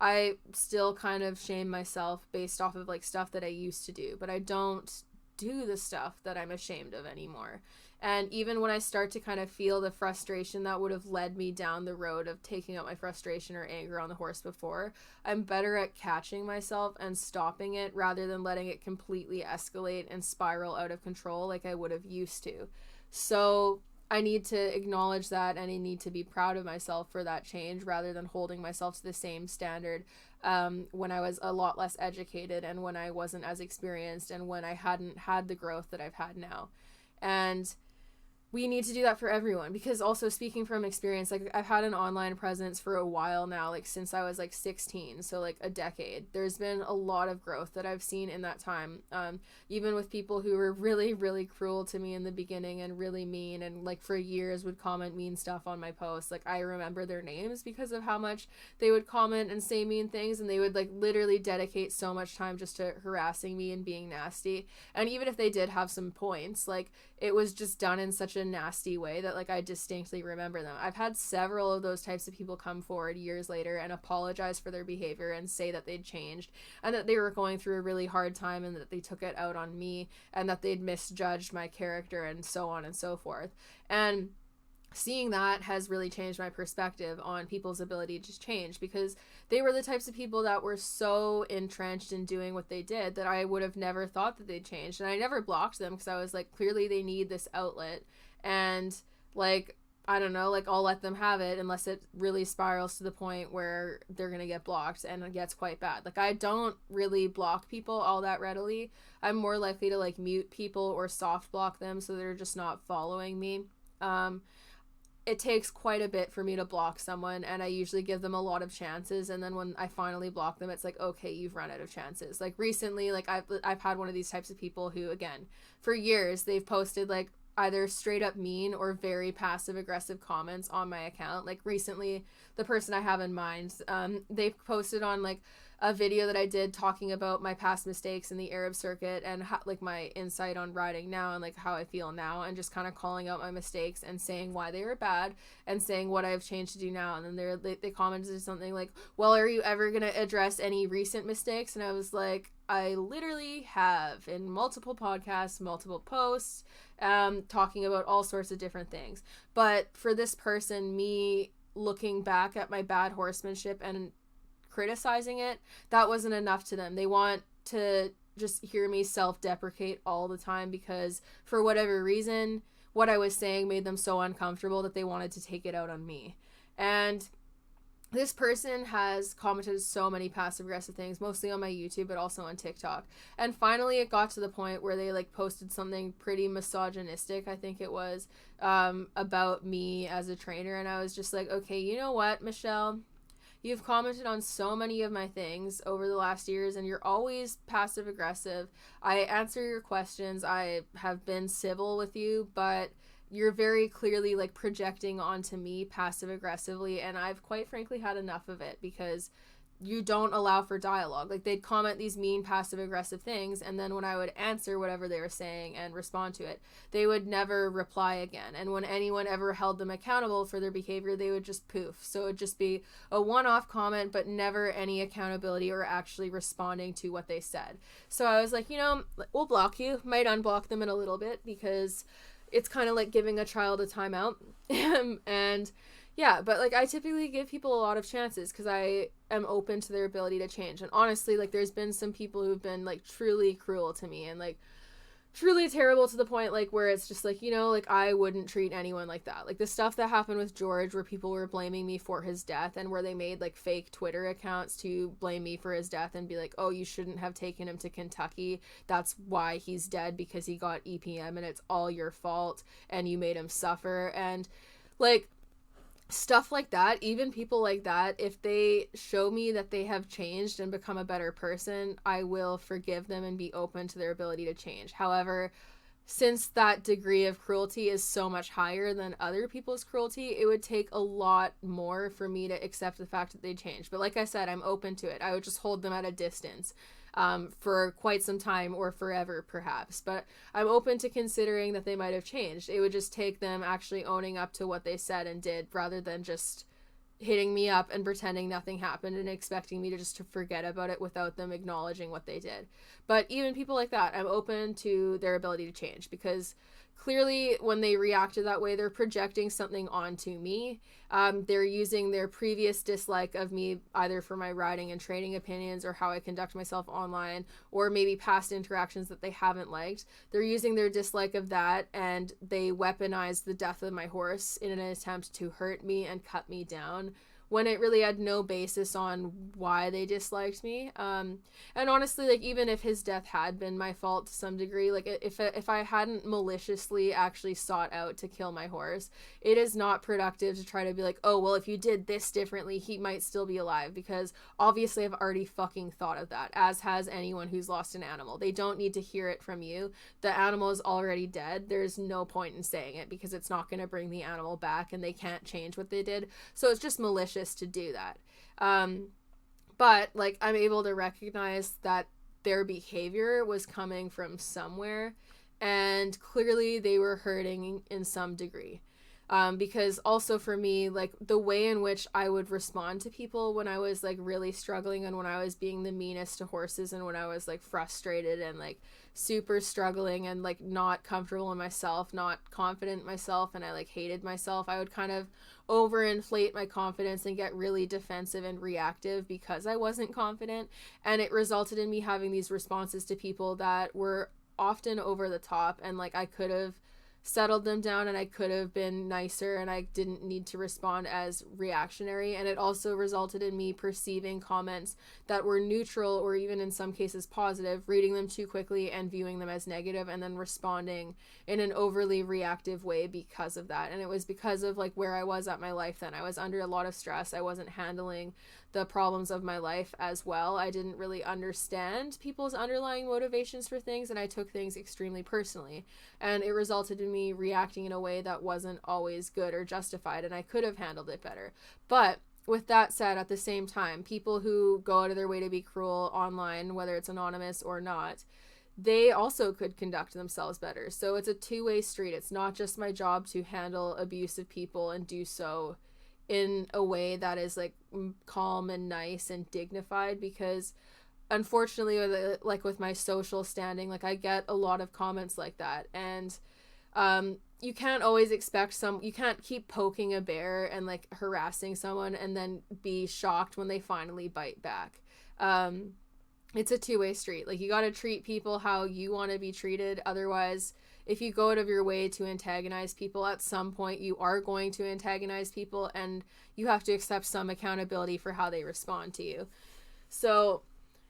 I still kind of shame myself based off of, like, stuff that I used to do, but I don't do the stuff that I'm ashamed of anymore. And even when I start to kind of feel the frustration that would have led me down the road of taking out my frustration or anger on the horse before, I'm better at catching myself and stopping it rather than letting it completely escalate and spiral out of control like I would have used to. So I need to acknowledge that, and I need to be proud of myself for that change rather than holding myself to the same standard when I was a lot less educated and when I wasn't as experienced and when I hadn't had the growth that I've had now. And we need to do that for everyone, because also, speaking from experience, like, I've had an online presence for a while now, like since I was like 16, so like a decade. There's been a lot of growth that I've seen in that time, even with people who were really, really cruel to me in the beginning and really mean, and like for years would comment mean stuff on my posts. Like, I remember their names because of how much they would comment and say mean things, and they would like literally dedicate so much time just to harassing me and being nasty. And even if they did have some points, like, it was just done in such a nasty way that like I distinctly remember them. I've had several of those types of people come forward years later and apologize for their behavior and say that they'd changed and that they were going through a really hard time and that they took it out on me and that they'd misjudged my character and so on and so forth. And seeing that has really changed my perspective on people's ability to change, because they were the types of people that were so entrenched in doing what they did that I would have never thought that they'd changed. And I never blocked them because I was like, clearly they need this outlet. And like, I don't know, like I'll let them have it unless it really spirals to the point where they're going to get blocked and it gets quite bad. Like I don't really block people all that readily. I'm more likely to like mute people or soft block them so they're just not following me. It takes quite a bit for me to block someone, and I usually give them a lot of chances, and then when I finally block them, it's like, okay, you've run out of chances. Like recently, like I've had one of these types of people who, again, for years they've posted like either straight up mean or very passive aggressive comments on my account. Like recently, the person I have in mind, they posted on like a video that I did talking about my past mistakes in the Arab circuit and like my insight on riding now and like how I feel now, and just kind of calling out my mistakes and saying why they were bad and saying what I've changed to do now. And then they commented something like, well, are you ever going to address any recent mistakes? And I was like, I literally have, in multiple podcasts, multiple posts, talking about all sorts of different things. But for this person, me looking back at my bad horsemanship and criticizing it, that wasn't enough to them. They want to just hear me self-deprecate all the time because for whatever reason, what I was saying made them so uncomfortable that they wanted to take it out on me. And this person has commented so many passive aggressive things, mostly on my YouTube, but also on TikTok. And finally it got to the point where they like posted something pretty misogynistic, I think it was, about me as a trainer. And I was just like, okay, you know what, Michelle? You've commented on so many of my things over the last years, and you're always passive aggressive. I answer your questions. I have been civil with you, but you're very clearly like projecting onto me passive aggressively, and I've quite frankly had enough of it because you don't allow for dialogue. Like they'd comment these mean passive aggressive things, and then when I would answer whatever they were saying and respond to it, they would never reply again. And when anyone ever held them accountable for their behavior, they would just poof. So it'd just be a one-off comment, but never any accountability or actually responding to what they said. So I was like, you know, we'll block you. Might unblock them in a little bit because it's kind of like giving a child a timeout. And yeah, but like I typically give people a lot of chances because I am open to their ability to change. And honestly, like there's been some people who've been like truly cruel to me and like truly terrible to the point like where it's just like, you know, like I wouldn't treat anyone like that. Like the stuff that happened with George where people were blaming me for his death and where they made like fake Twitter accounts to blame me for his death and be like, oh, you shouldn't have taken him to Kentucky. That's why he's dead, because he got EPM and it's all your fault and you made him suffer. And like stuff like that, even people like that, if they show me that they have changed and become a better person, I will forgive them and be open to their ability to change. However, since that degree of cruelty is so much higher than other people's cruelty, it would take a lot more for me to accept the fact that they changed. But like I said, I'm open to it. I would just hold them at a distance for quite some time or forever perhaps, but I'm open to considering that they might have changed. It would just take them actually owning up to what they said and did, rather than just hitting me up and pretending nothing happened and expecting me to just to forget about it without them acknowledging what they did. But even people like that, I'm open to their ability to change, because clearly when they reacted that way, they're projecting something onto me. They're using their previous dislike of me either for my riding and training opinions or how I conduct myself online, or maybe past interactions that they haven't liked. They're using their dislike of that, and they weaponized the death of my horse in an attempt to hurt me and cut me down, when it really had no basis on why they disliked me. And honestly, like even if his death had been my fault to some degree, like if I hadn't maliciously actually sought out to kill my horse, it is not productive to try to be like, oh, well, if you did this differently, he might still be alive, because obviously I've already fucking thought of that, as has anyone who's lost an animal. They don't need to hear it from you. The animal is already dead. There's no point in saying it because it's not going to bring the animal back and they can't change what they did. So it's just malicious to do that. But like I'm able to recognize that their behavior was coming from somewhere, and clearly they were hurting in some degree. Because also for me, like the way in which I would respond to people when I was like really struggling and when I was being the meanest to horses and when I was like frustrated and like super struggling and like not comfortable in myself, not confident in myself, and I like hated myself, I would kind of overinflate my confidence and get really defensive and reactive because I wasn't confident. And it resulted in me having these responses to people that were often over the top, and like I could have settled them down and I could have been nicer and I didn't need to respond as reactionary. And it also resulted in me perceiving comments that were neutral or even in some cases positive, reading them too quickly and viewing them as negative, and then responding in an overly reactive way because of that. And it was because of like where I was at my life then. I was under a lot of stress. I wasn't handling the problems of my life as well. I didn't really understand people's underlying motivations for things, and I took things extremely personally. And it resulted in me reacting in a way that wasn't always good or justified, and I could have handled it better. But with that said, at the same time, people who go out of their way to be cruel online, whether it's anonymous or not, they also could conduct themselves better. So it's a two-way street. It's not just my job to handle abusive people and do so in a way that is like calm and nice and dignified, because unfortunately with my social standing, like I get a lot of comments like that, and you can't always expect you can't keep poking a bear and like harassing someone and then be shocked when they finally bite back. It's a two-way street. Like you got to treat people how you want to be treated. Otherwise, if you go out of your way to antagonize people, at some point you are going to antagonize people, and you have to accept some accountability for how they respond to you. So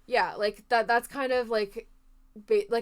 yeah, like that's kind of like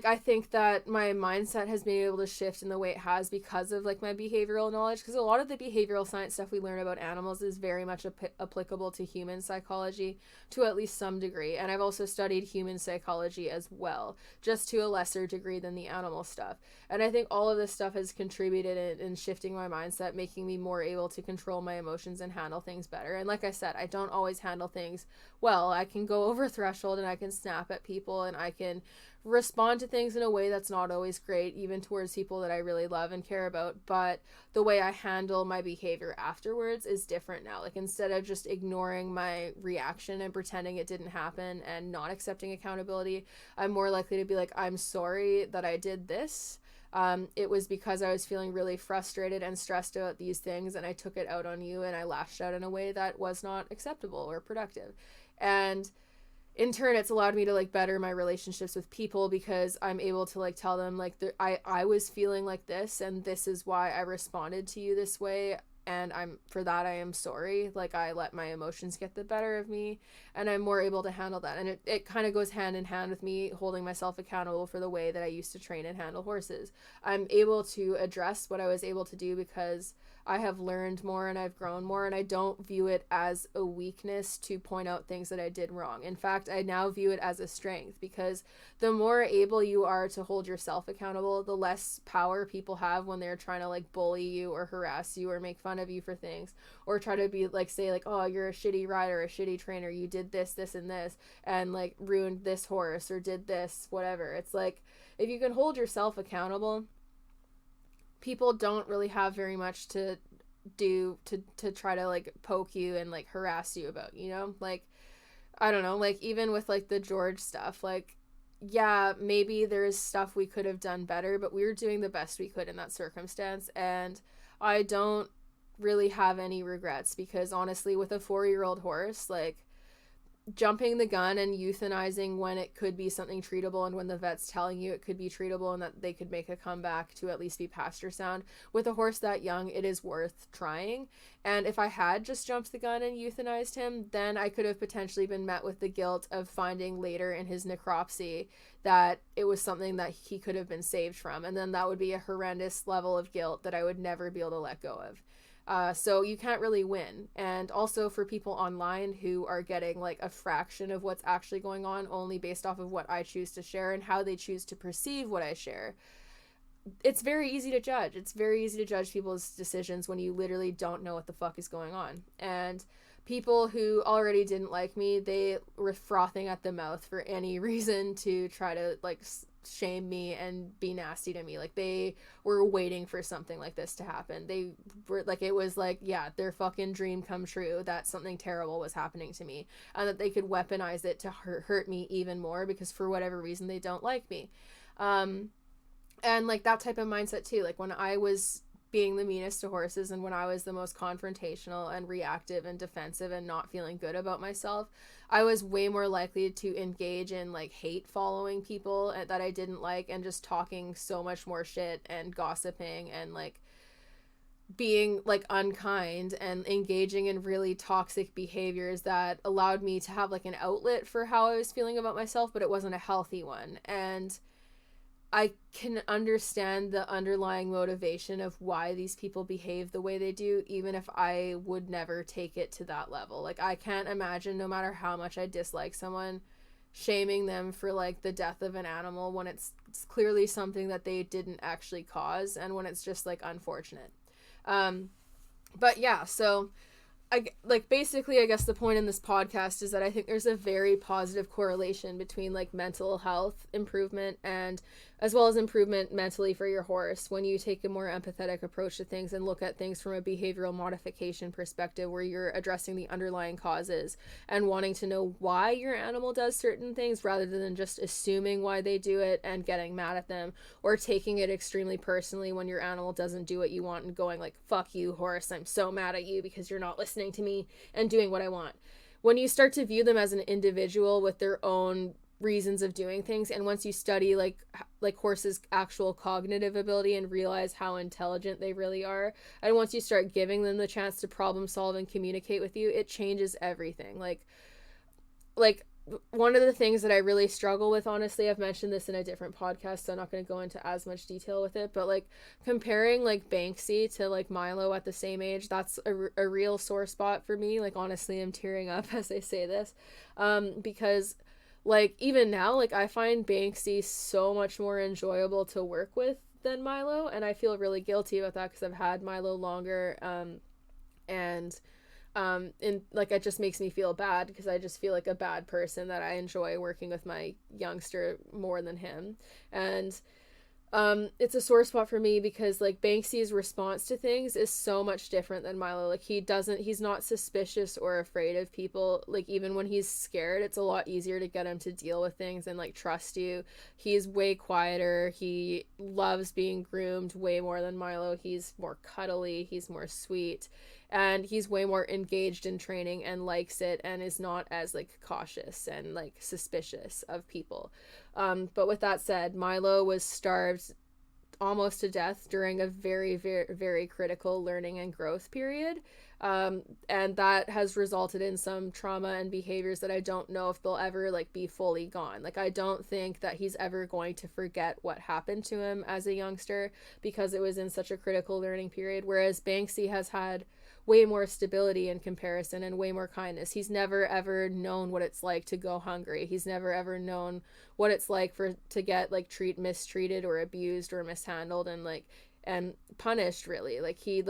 I think that my mindset has been able to shift in the way it has because of like my behavioral knowledge, because a lot of the behavioral science stuff we learn about animals is very much applicable to human psychology to at least some degree. And I've also studied human psychology as well, just to a lesser degree than the animal stuff. And I think all of this stuff has contributed in shifting my mindset, making me more able to control my emotions and handle things better. And like I said, I don't always handle things well. I can go over threshold and I can snap at people and I can respond to things in a way that's not always great, even towards people that I really love and care about. But the way I handle my behavior afterwards is different now. Like instead of just ignoring my reaction and pretending it didn't happen and not accepting accountability, I'm more likely to be like, I'm sorry that I did this. It was because I was feeling really frustrated and stressed about these things, and I took it out on you, and I lashed out in a way that was not acceptable or productive. And in turn, it's allowed me to like better my relationships with people, because I'm able to like tell them like I was feeling like this, and this is why I responded to you this way, and I am sorry. Like I let my emotions get the better of me, and I'm more able to handle that. And it kind of goes hand in hand with me holding myself accountable for the way that I used to train and handle horses. I'm able to address what I was able to do because I have learned more and I've grown more, and I don't view it as a weakness to point out things that I did wrong. In fact, I now view it as a strength, because the more able you are to hold yourself accountable, the less power people have when they're trying to like bully you or harass you or make fun of you for things, or try to be like, say like, oh, you're a shitty rider, a shitty trainer, you did this, this, and this, and like ruined this horse or did this, whatever. It's like, if you can hold yourself accountable, people don't really have very much to do to try to like poke you and like harass you about, you know? Like, I don't know, like even with like the George stuff, like, yeah, maybe there's stuff we could have done better, but we were doing the best we could in that circumstance. And I don't really have any regrets, because honestly, with a 4-year-old horse, like jumping the gun and euthanizing when it could be something treatable, and when the vet's telling you it could be treatable and that they could make a comeback to at least be pasture sound, with a horse that young, it is worth trying. And if I had just jumped the gun and euthanized him, then I could have potentially been met with the guilt of finding later in his necropsy that it was something that he could have been saved from, and then that would be a horrendous level of guilt that I would never be able to let go of. So you can't really win. And also for people online who are getting like a fraction of what's actually going on only based off of what I choose to share and how they choose to perceive what I share, it's very easy to judge. It's very easy to judge people's decisions when you literally don't know what the fuck is going on. And people who already didn't like me, they were frothing at the mouth for any reason to try to like shame me and be nasty to me. Like, they were waiting for something like this to happen. They were like, it was like, yeah, their fucking dream come true that something terrible was happening to me, and that they could weaponize it to hurt me even more because for whatever reason they don't like me. And like that type of mindset too, like when I was being the meanest to horses and when I was the most confrontational and reactive and defensive and not feeling good about myself, I was way more likely to engage in like hate following people that I didn't like, and just talking so much more shit and gossiping and like being like unkind and engaging in really toxic behaviors that allowed me to have like an outlet for how I was feeling about myself, but it wasn't a healthy one. And I can understand the underlying motivation of why these people behave the way they do, even if I would never take it to that level. Like, I can't imagine, no matter how much I dislike someone, shaming them for like the death of an animal when it's clearly something that they didn't actually cause, and when it's just like unfortunate. But yeah, so basically, I guess the point in this podcast is that I think there's a very positive correlation between like mental health improvement and as well as improvement mentally for your horse when you take a more empathetic approach to things and look at things from a behavioral modification perspective, where you're addressing the underlying causes and wanting to know why your animal does certain things rather than just assuming why they do it and getting mad at them, or taking it extremely personally when your animal doesn't do what you want and going like, fuck you, horse, I'm so mad at you because you're not listening to me and doing what I want. When you start to view them as an individual with their own reasons of doing things, and once you study like horses' actual cognitive ability and realize how intelligent they really are, and once you start giving them the chance to problem solve and communicate with you, it changes everything. Like one of the things that I really struggle with, honestly, I've mentioned this in a different podcast, so I'm not going to go into as much detail with it, but like comparing like Banksy to like Milo at the same age, that's a real sore spot for me. Like, honestly, I'm tearing up as I say this, because like even now, like I find Banksy so much more enjoyable to work with than Milo, and I feel really guilty about that because I've had Milo longer, and like it just makes me feel bad because I just feel like a bad person that I enjoy working with my youngster more than him. And it's a sore spot for me because like Banksy's response to things is so much different than Milo. Like he's not suspicious or afraid of people. Like even when he's scared, it's a lot easier to get him to deal with things and like trust you. He's way quieter. He loves being groomed way more than Milo. He's more cuddly. He's more sweet. And he's way more engaged in training and likes it and is not as like cautious and like suspicious of people. But with that said, Milo was starved almost to death during a very, very, very critical learning and growth period. And that has resulted in some trauma and behaviors that I don't know if they'll ever like be fully gone. Like, I don't think that he's ever going to forget what happened to him as a youngster because it was in such a critical learning period. Whereas Banksy has had way more stability in comparison and way more kindness. He's never ever known what it's like to go hungry. He's never ever known what it's like to get like mistreated or abused or mishandled and punished, really. Like he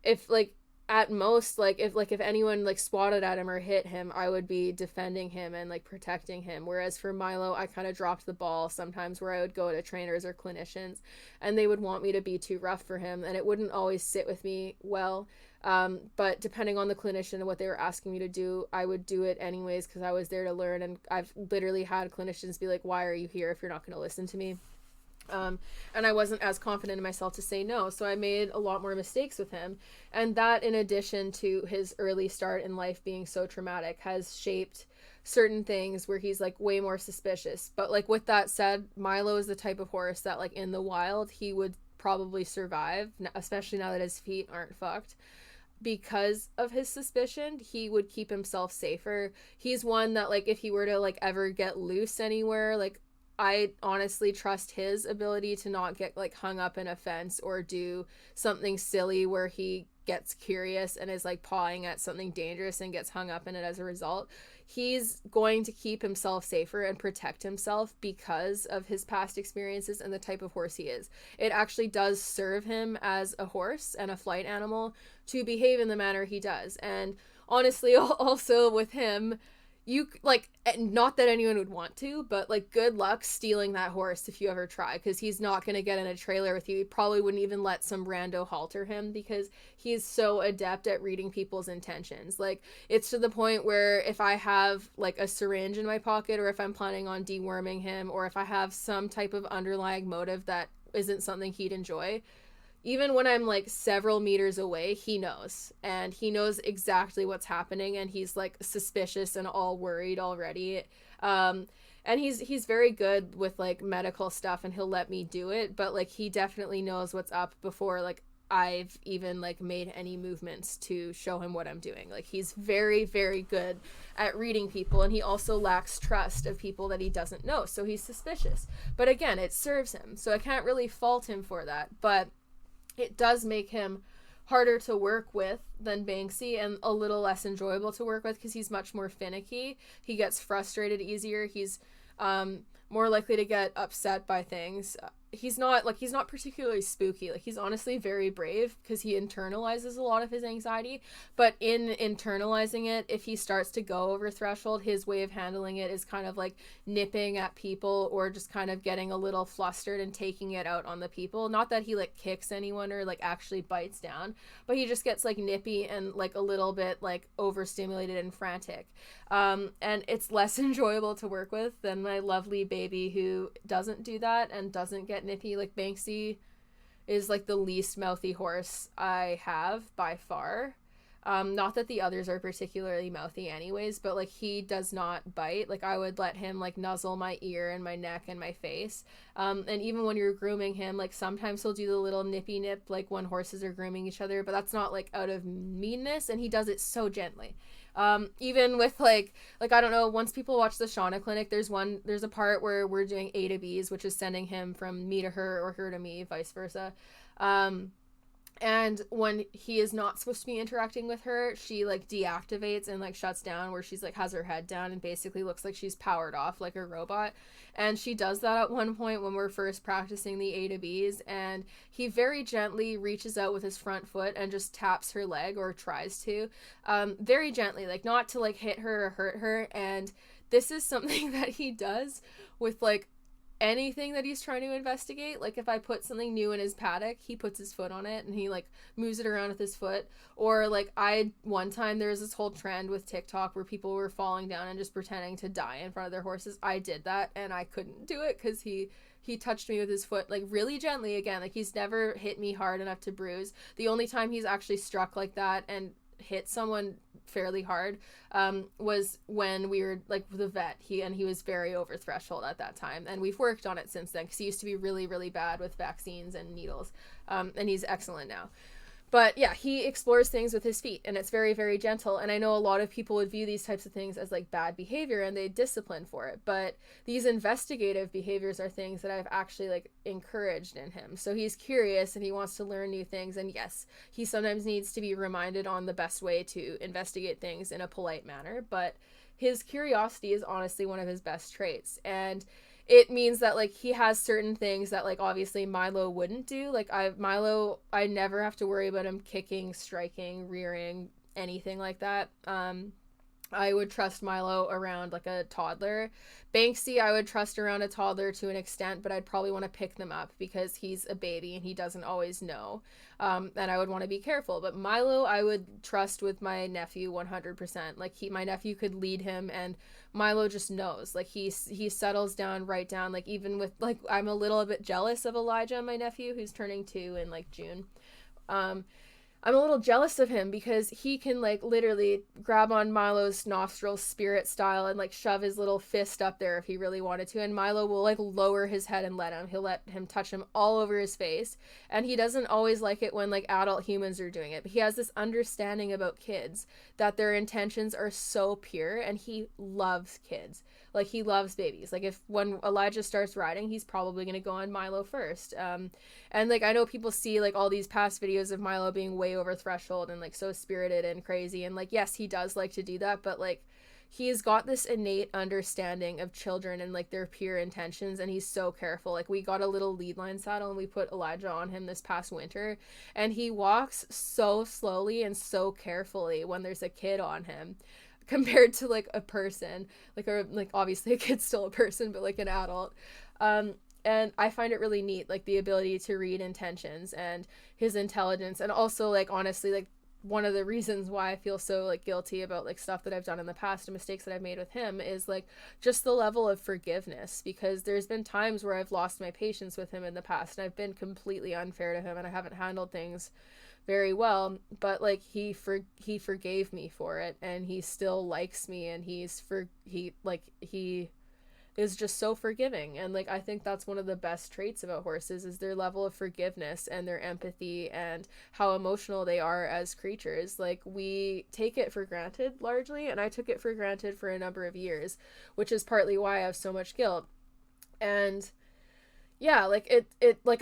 if like at most if anyone like swatted at him or hit him, I would be defending him and like protecting him. Whereas for Milo, I kind of dropped the ball sometimes, where I would go to trainers or clinicians and they would want me to be too rough for him, and it wouldn't always sit with me well. But depending on the clinician and what they were asking me to do, I would do it anyways because I was there to learn. And I've literally had clinicians be like, why are you here if you're not going to listen to me? And I wasn't as confident in myself to say no, so I made a lot more mistakes with him. And that, in addition to his early start in life being so traumatic, has shaped certain things where he's like way more suspicious. But like with that said, Milo is the type of horse that like in the wild he would probably survive, especially now that his feet aren't fucked. Because of his suspicion, he would keep himself safer. He's one that like if he were to like ever get loose anywhere, like I honestly trust his ability to not get like hung up in a fence or do something silly where he gets curious and is like pawing at something dangerous and gets hung up in it as a result. He's going to keep himself safer and protect himself because of his past experiences and the type of horse he is. It actually does serve him as a horse and a flight animal to behave in the manner he does. And honestly, also with him, you like, not that anyone would want to, but like good luck stealing that horse if you ever try, because he's not going to get in a trailer with you. He probably wouldn't even let some rando halter him because he's so adept at reading people's intentions. Like, it's to the point where if I have like a syringe in my pocket, or if I'm planning on deworming him, or if I have some type of underlying motive that isn't something he'd enjoy, even when I'm like several meters away, he knows, and he knows exactly what's happening, and he's like suspicious and all worried already. And he's very good with like medical stuff, and he'll let me do it, but like he definitely knows what's up before like I've even like made any movements to show him what I'm doing. Like, he's very, very good at reading people, and he also lacks trust of people that he doesn't know, so he's suspicious. But again, it serves him, so I can't really fault him for that. But it does make him harder to work with than Banksy, and a little less enjoyable to work with because he's much more finicky. He gets frustrated easier. He's more likely to get upset by things. He's not particularly spooky. Like, he's honestly very brave because he internalizes a lot of his anxiety, but in internalizing it, if he starts to go over threshold, his way of handling it is kind of like nipping at people, or just kind of getting a little flustered and taking it out on the people. Not that he like kicks anyone or like actually bites down, but he just gets like nippy and like a little bit like overstimulated and frantic. And it's less enjoyable to work with than my lovely baby, who doesn't do that and doesn't get nippy. Like, Banksy is like the least mouthy horse I have by far. Not that the others are particularly mouthy anyways, but like, he does not bite. Like, I would let him like nuzzle my ear and my neck and my face. And even when you're grooming him, like, sometimes he'll do the little nippy nip like when horses are grooming each other, but that's not like out of meanness, and he does it so gently. Even with like I don't know, once people watch the Shawna clinic, there's a part where we're doing A to B's, which is sending him from me to her or her to me, vice versa. And when he is not supposed to be interacting with her, she like deactivates and like shuts down, where she's like has her head down and basically looks like she's powered off like a robot. And she does that at one point when we're first practicing the A to B's, and he very gently reaches out with his front foot and just taps her leg, or tries to, very gently, like not to like hit her or hurt her. And this is something that he does with like anything that he's trying to investigate. Like, if I put something new in his paddock, he puts his foot on it and he like moves it around with his foot. Or like, one time there was this whole trend with TikTok where people were falling down and just pretending to die in front of their horses. I did that and I couldn't do it because he touched me with his foot, like really gently again. Like, he's never hit me hard enough to bruise. The only time he's actually struck like that and hit someone fairly hard was when we were like with the vet. He was very over threshold at that time, and we've worked on it since then because he used to be really, really bad with vaccines and needles, and he's excellent now. But yeah, he explores things with his feet, and it's very, very gentle. And I know a lot of people would view these types of things as like bad behavior, and they discipline for it. But these investigative behaviors are things that I've actually like encouraged in him. So he's curious and he wants to learn new things. And yes, he sometimes needs to be reminded on the best way to investigate things in a polite manner. But his curiosity is honestly one of his best traits. And it means that like he has certain things that like obviously Milo wouldn't do. Like, I never have to worry about him kicking, striking, rearing, anything like that. I would trust Milo around like a toddler. Banksy, I would trust around a toddler to an extent, but I'd probably want to pick them up because he's a baby and he doesn't always know. And I would want to be careful. But Milo, I would trust with my nephew 100%. Like, my nephew could lead him, and Milo just knows. Like, he settles down right down. Like, even with like, I'm a little bit jealous of Elijah, my nephew, who's turning 2 in like June. I'm a little jealous of him because he can like literally grab on Milo's nostrils spirit style and like shove his little fist up there if he really wanted to, and Milo will like lower his head and he'll let him touch him all over his face. And he doesn't always like it when like adult humans are doing it, but he has this understanding about kids that their intentions are so pure, and he loves kids. Like, he loves babies. Like, when Elijah starts riding, he's probably going to go on Milo first. And like, I know people see like all these past videos of Milo being way over threshold and like so spirited and crazy. And like, yes, he does like to do that, but like, he's got this innate understanding of children and like their pure intentions, and he's so careful. Like, we got a little lead line saddle and we put Elijah on him this past winter, and he walks so slowly and so carefully when there's a kid on him. compared to like a person, like, or like obviously a kid's still a person, but like an adult. And I find it really neat, like the ability to read intentions and his intelligence. And also, like, honestly, like one of the reasons why I feel so like guilty about like stuff that I've done in the past and mistakes that I've made with him is like just the level of forgiveness, because there's been times where I've lost my patience with him in the past and I've been completely unfair to him and I haven't handled things very well, but like he forgave me for it, and he still likes me, and he is just so forgiving. And like I think that's one of the best traits about horses is their level of forgiveness and their empathy and how emotional they are as creatures. Like we take it for granted largely, and I took it for granted for a number of years, which is partly why I have so much guilt. And yeah, like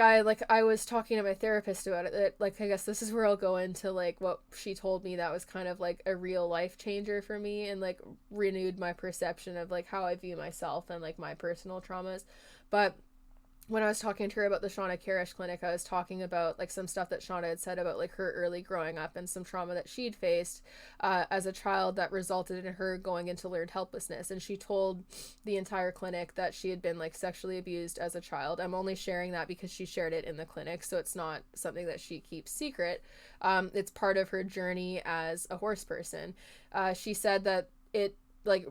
I was talking to my therapist about it. Like I guess this is where I'll go into like what she told me that was kind of like a real life changer for me, and like renewed my perception of like how I view myself and like my personal traumas. But when I was talking to her about the Shawna Karrasch clinic, I was talking about like some stuff that Shawna had said about like her early growing up and some trauma that she'd faced as a child that resulted in her going into learned helplessness. And she told the entire clinic that she had been like sexually abused as a child. I'm only sharing that because she shared it in the clinic, so it's not something that she keeps secret. It's part of her journey as a horse person. She said that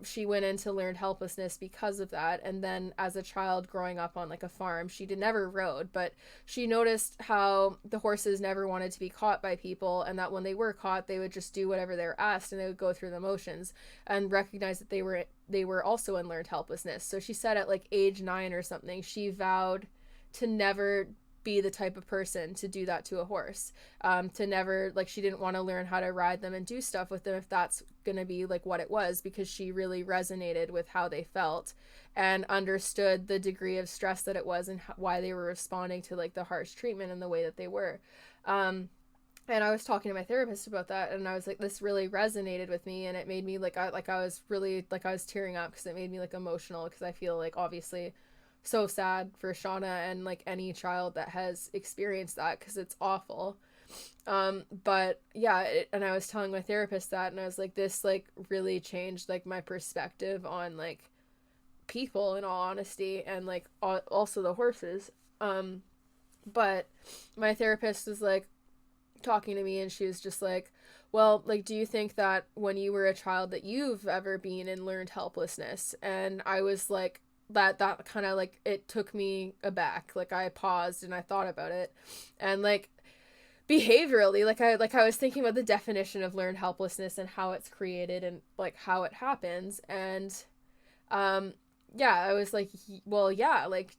she went into learned helplessness because of that. And then as a child growing up on like a farm, she never rode, but she noticed how the horses never wanted to be caught by people, and that when they were caught, they would just do whatever they were asked and they would go through the motions, and recognize that they were also in learned helplessness. So she said at like age 9 or something, she vowed to never be the type of person to do that to a horse, to never, like, she didn't want to learn how to ride them and do stuff with them if that's gonna be like what it was, because she really resonated with how they felt and understood the degree of stress that it was and why they were responding to like the harsh treatment and the way that they were. And I was talking to my therapist about that, and I was like, this really resonated with me, and it made me like I was really like I was tearing up because it made me like emotional, because I feel like obviously so sad for Shawna and like any child that has experienced that, because it's awful. But yeah, and I was telling my therapist that, and I was like, this like really changed like my perspective on like people, in all honesty, and like also the horses. But my therapist was like talking to me, and she was just like, well, like, do you think that when you were a child that you've ever been in learned helplessness? And I was like, that kind of like, it took me aback. Like I paused and I thought about it, and like behaviorally, like I was thinking about the definition of learned helplessness and how it's created and like how it happens. And yeah, I was like, well, yeah, like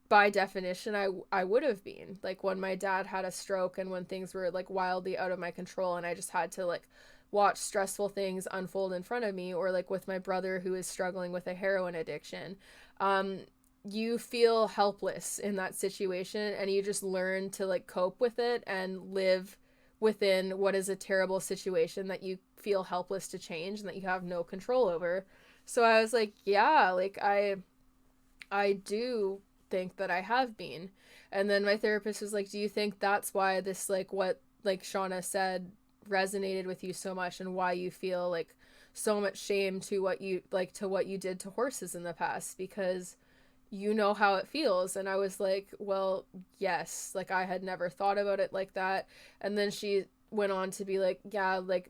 by definition I would have been like when my dad had a stroke and when things were like wildly out of my control and I just had to like watch stressful things unfold in front of me, or like with my brother who is struggling with a heroin addiction. You feel helpless in that situation, and you just learn to like cope with it and live within what is a terrible situation that you feel helpless to change and that you have no control over. So I was like, yeah, like I do think that I have been. And then my therapist was like, do you think that's why this, like what like Shawna said, resonated with you so much, and why you feel like so much shame to what you did to horses in the past, because you know how it feels? And I was like, well, yes, like I had never thought about it like that. And then she went on to be like, yeah, like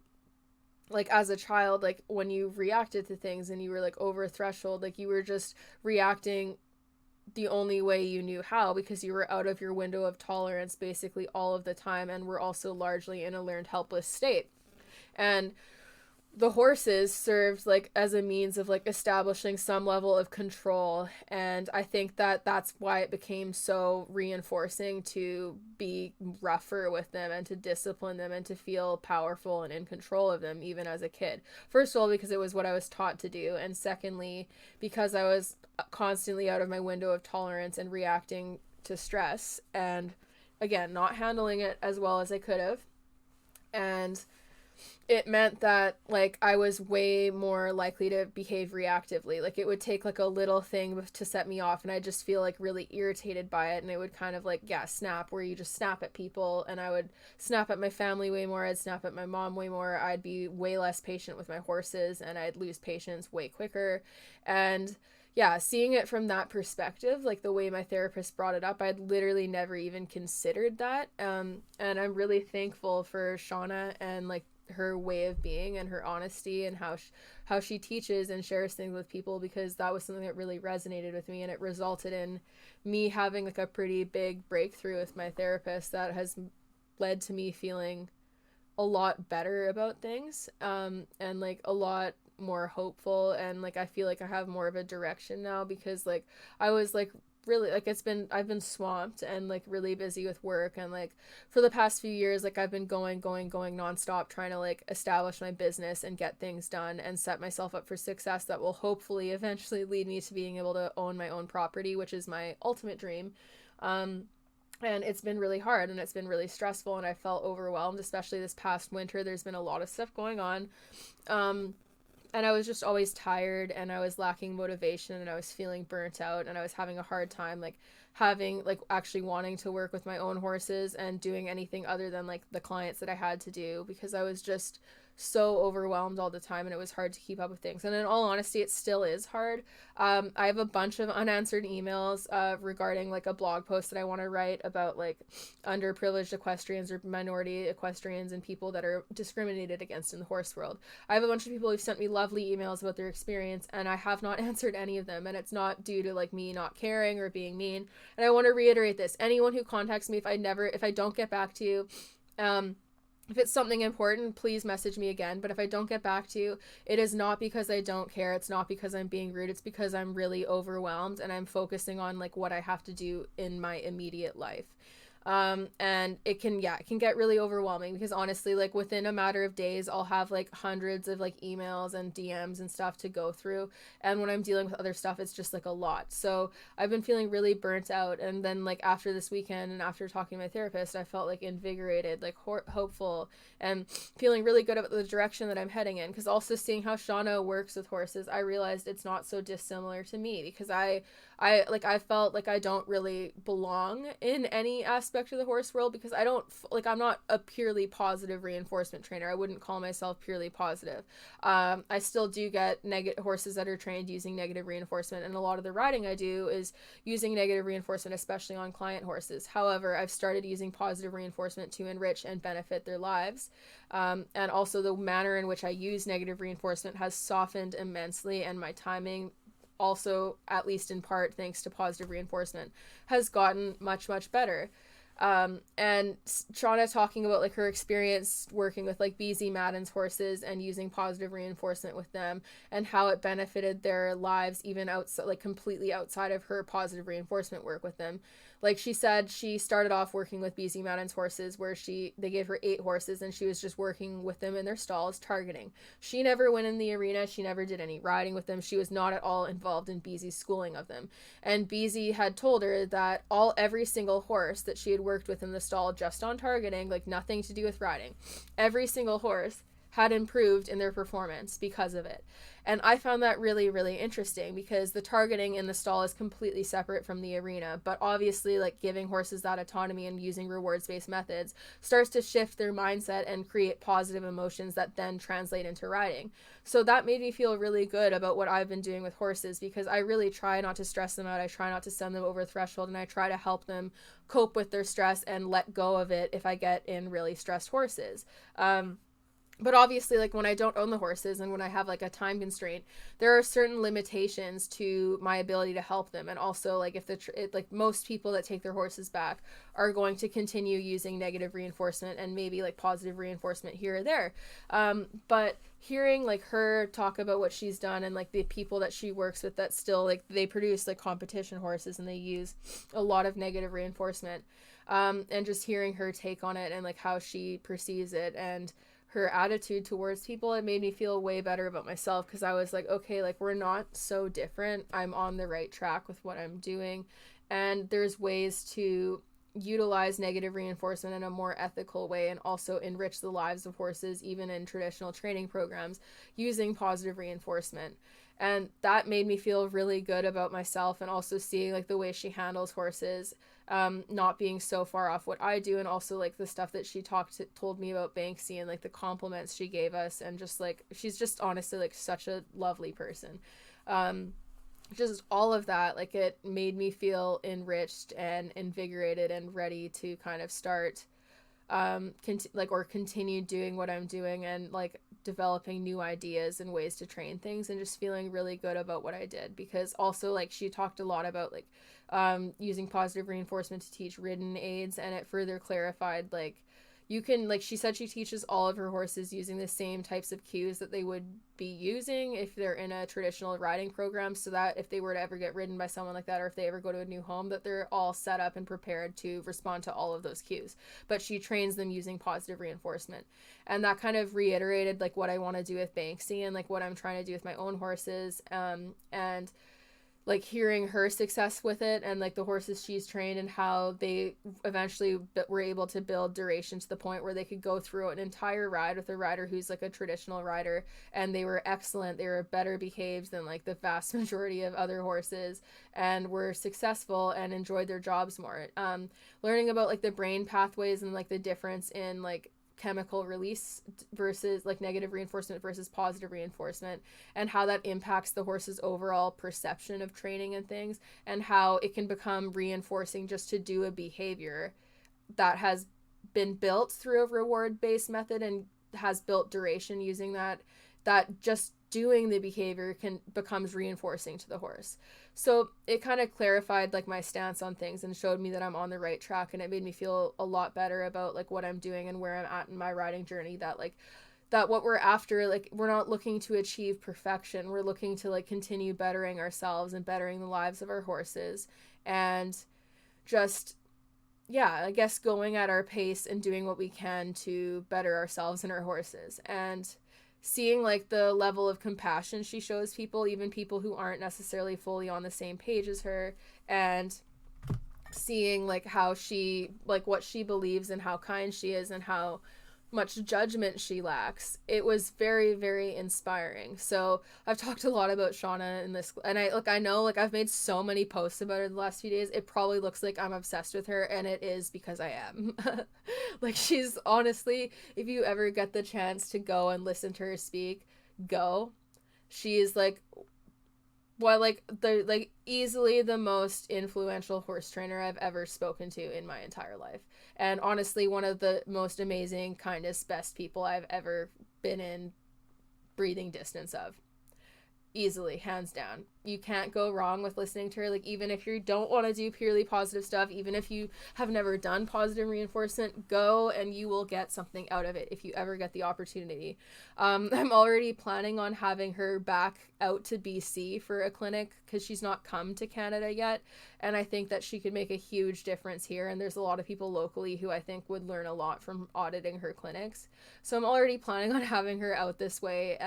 as a child, like when you reacted to things and you were like over a threshold, like you were just reacting the only way you knew how, because you were out of your window of tolerance basically all of the time, and were also largely in a learned helpless state. And the horses served like as a means of like establishing some level of control, and I think that that's why it became so reinforcing to be rougher with them and to discipline them and to feel powerful and in control of them even as a kid. First of all, because it was what I was taught to do, and secondly, because I was constantly out of my window of tolerance and reacting to stress, and again, not handling it as well as I could have. And it meant that like I was way more likely to behave reactively. Like it would take like a little thing to set me off, and I just feel like really irritated by it, and it would kind of like, yeah, snap, where you just snap at people, and I would snap at my family way more, I'd snap at my mom way more, I'd be way less patient with my horses, and I'd lose patience way quicker. And yeah, seeing it from that perspective, like the way my therapist brought it up, I'd literally never even considered that. And I'm really thankful for Shawna and like her way of being and her honesty and how she teaches and shares things with people, because that was something that really resonated with me, and it resulted in me having like a pretty big breakthrough with my therapist that has led to me feeling a lot better about things, and like a lot more hopeful, and like I feel like I have more of a direction now, because like I was like really like I've been swamped and like really busy with work, and like for the past few years like I've been going nonstop trying to like establish my business and get things done and set myself up for success that will hopefully eventually lead me to being able to own my own property, which is my ultimate dream. And it's been really hard, and it's been really stressful, and I felt overwhelmed, especially this past winter. There's been a lot of stuff going on. And I was just always tired, and I was lacking motivation, and I was feeling burnt out, and I was having a hard time like having like actually wanting to work with my own horses and doing anything other than like the clients that I had to do, because I was just so overwhelmed all the time, and it was hard to keep up with things. And in all honesty, it still is hard. I have a bunch of unanswered emails regarding like a blog post that I want to write about like underprivileged equestrians or minority equestrians and people that are discriminated against in the horse world. I have a bunch of people who've sent me lovely emails about their experience, and I have not answered any of them, and it's not due to like me not caring or being mean. And I want to reiterate this: anyone who contacts me, if I don't get back to you, if it's something important, please message me again. But if I don't get back to you, it is not because I don't care. It's not because I'm being rude. It's because I'm really overwhelmed, and I'm focusing on like what I have to do in my immediate life. And it can get really overwhelming, because honestly, like within a matter of days, I'll have like hundreds of like emails and DMs and stuff to go through. And when I'm dealing with other stuff, it's just like a lot. So I've been feeling really burnt out. And then like after this weekend and after talking to my therapist, I felt like invigorated, like hopeful, and feeling really good about the direction that I'm heading in. Because also seeing how Shawna works with horses, I realized it's not so dissimilar to me, because I felt like I don't really belong in any aspect of the horse world, because I'm not a purely positive reinforcement trainer. I wouldn't call myself purely positive. I still do get horses that are trained using negative reinforcement, and a lot of the riding I do is using negative reinforcement, especially on client horses. However, I've started using positive reinforcement to enrich and benefit their lives. And also the manner in which I use negative reinforcement has softened immensely, and my timing also, at least in part thanks to positive reinforcement, has gotten much, much better. And Shawna talking about like her experience working with like BZ Madden's horses and using positive reinforcement with them, and how it benefited their lives even outside, like completely outside of her positive reinforcement work with them. Like she said, she started off working with BZ Madden's horses, where they gave her 8 horses, and she was just working with them in their stalls, targeting. She never went in the arena. She never did any riding with them. She was not at all involved in BZ's schooling of them. And BZ had told her that every single horse that she had worked with in the stall just on targeting, like nothing to do with riding, every single horse had improved in their performance because of it. And I found that really, really interesting, because the targeting in the stall is completely separate from the arena. But obviously, like giving horses that autonomy and using rewards-based methods starts to shift their mindset and create positive emotions that then translate into riding. So that made me feel really good about what I've been doing with horses, because I really try not to stress them out. I try not to send them over threshold, and I try to help them cope with their stress and let go of it if I get in really stressed horses. But obviously, like when I don't own the horses and when I have like a time constraint, there are certain limitations to my ability to help them. And also, like if like most people that take their horses back are going to continue using negative reinforcement and maybe like positive reinforcement here or there. But hearing like her talk about what she's done, and like the people that she works with that still like they produce like competition horses and they use a lot of negative reinforcement, and just hearing her take on it and like how she perceives it and her attitude towards people, it made me feel way better about myself, because I was like, okay, like we're not so different. I'm on the right track with what I'm doing, and there's ways to utilize negative reinforcement in a more ethical way and also enrich the lives of horses even in traditional training programs using positive reinforcement. And that made me feel really good about myself, and also seeing like the way she handles horses, not being so far off what I do, and also like the stuff that she told me about Banksy, and like the compliments she gave us, and just like she's just honestly like such a lovely person. Just all of that, like it made me feel enriched and invigorated and ready to kind of start continue doing what I'm doing, and like developing new ideas and ways to train things, and just feeling really good about what I did. Because also like she talked a lot about like using positive reinforcement to teach ridden aids, and it further clarified like you can, like she said, she teaches all of her horses using the same types of cues that they would be using if they're in a traditional riding program, so that if they were to ever get ridden by someone like that, or if they ever go to a new home, that they're all set up and prepared to respond to all of those cues. But she trains them using positive reinforcement, and that kind of reiterated like what I want to do with Banksy, and like what I'm trying to do with my own horses, and like hearing her success with it, and like the horses she's trained, and how they eventually were able to build duration to the point where they could go through an entire ride with a rider who's like a traditional rider, and they were excellent, they were better behaved than like the vast majority of other horses, and were successful and enjoyed their jobs more. Learning about like the brain pathways, and like the difference in like chemical release versus like negative reinforcement versus positive reinforcement, and how that impacts the horse's overall perception of training and things, and how it can become reinforcing just to do a behavior that has been built through a reward-based method and has built duration using that just doing the behavior becomes reinforcing to the horse. So it kind of clarified like my stance on things, and showed me that I'm on the right track, and it made me feel a lot better about like what I'm doing and where I'm at in my riding journey, that like that what we're after, like we're not looking to achieve perfection, we're looking to like continue bettering ourselves and bettering the lives of our horses, and just yeah, I guess going at our pace and doing what we can to better ourselves and our horses. And seeing like the level of compassion she shows people, even people who aren't necessarily fully on the same page as her, and seeing like how she, like what she believes and how kind she is and how much judgment she lacks. It was very, very inspiring. So I've talked a lot about Shawna in this, and I know like I've made so many posts about her the last few days. It probably looks like I'm obsessed with her, and it is because I am. Like she's honestly, if you ever get the chance to go and listen to her speak, go. She is like easily the most influential horse trainer I've ever spoken to in my entire life. And honestly, one of the most amazing, kindest, best people I've ever been in breathing distance of. Easily, hands down. You can't go wrong with listening to her. Like, even if you don't want to do purely positive stuff, even if you have never done positive reinforcement, go and you will get something out of it if you ever get the opportunity. I'm already planning on having her back out to BC for a clinic, because she's not come to Canada yet, and I think that she could make a huge difference here, and there's a lot of people locally who I think would learn a lot from auditing her clinics. So I'm already planning on having her out this way,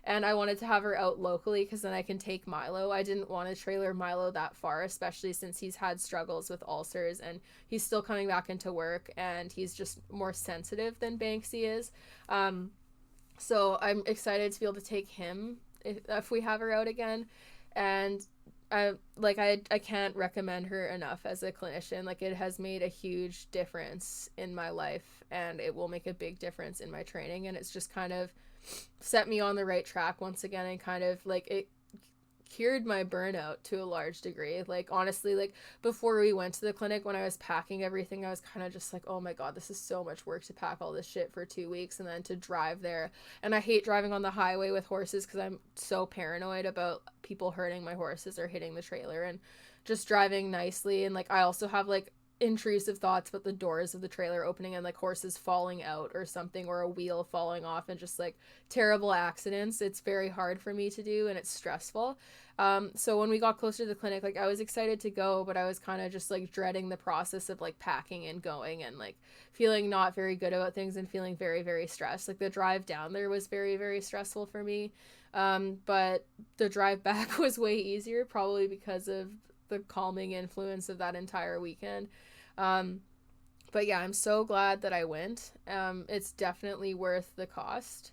and I wanted to have her out locally because then I can take Milo. I didn't want to trailer Milo that far, especially since he's had struggles with ulcers and he's still coming back into work, and he's just more sensitive than Banksy is. So I'm excited to be able to take him if we have her out again. And I can't recommend her enough as a clinician. Like, it has made a huge difference in my life, and it will make a big difference in my training, and it's just kind of set me on the right track once again, and kind of like it cured my burnout to a large degree. Like, honestly, like before we went to the clinic, when I was packing everything, I was kind of just like, oh my god, this is so much work to pack all this shit for 2 weeks and then to drive there. And I hate driving on the highway with horses because I'm so paranoid about people hurting my horses or hitting the trailer, and just driving nicely. And like I also have like intrusive thoughts about the doors of the trailer opening and like horses falling out or something, or a wheel falling off, and just like terrible accidents. It's very hard for me to do, and it's stressful. So when we got closer to the clinic, like I was excited to go, but I was kind of just like dreading the process of like packing and going, and like feeling not very good about things and feeling very, very stressed. Like the drive down there was very, very stressful for me. But the drive back was way easier, probably because of the calming influence of that entire weekend. But yeah, I'm so glad that I went. It's definitely worth the cost.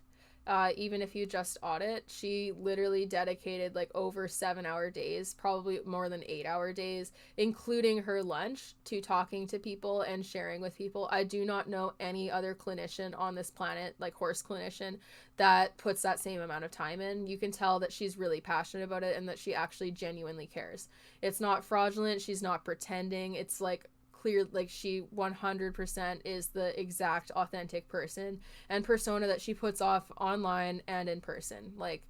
Even if you just audit, she literally dedicated like over 7 hour days, probably more than 8 hour days, including her lunch, to talking to people and sharing with people. I do not know any other clinician on this planet, like horse clinician, that puts that same amount of time in. You can tell that she's really passionate about it and that she actually genuinely cares. It's not fraudulent. She's not pretending. It's like clear, like she 100% is the exact authentic person and persona that she puts off online and in person. Like,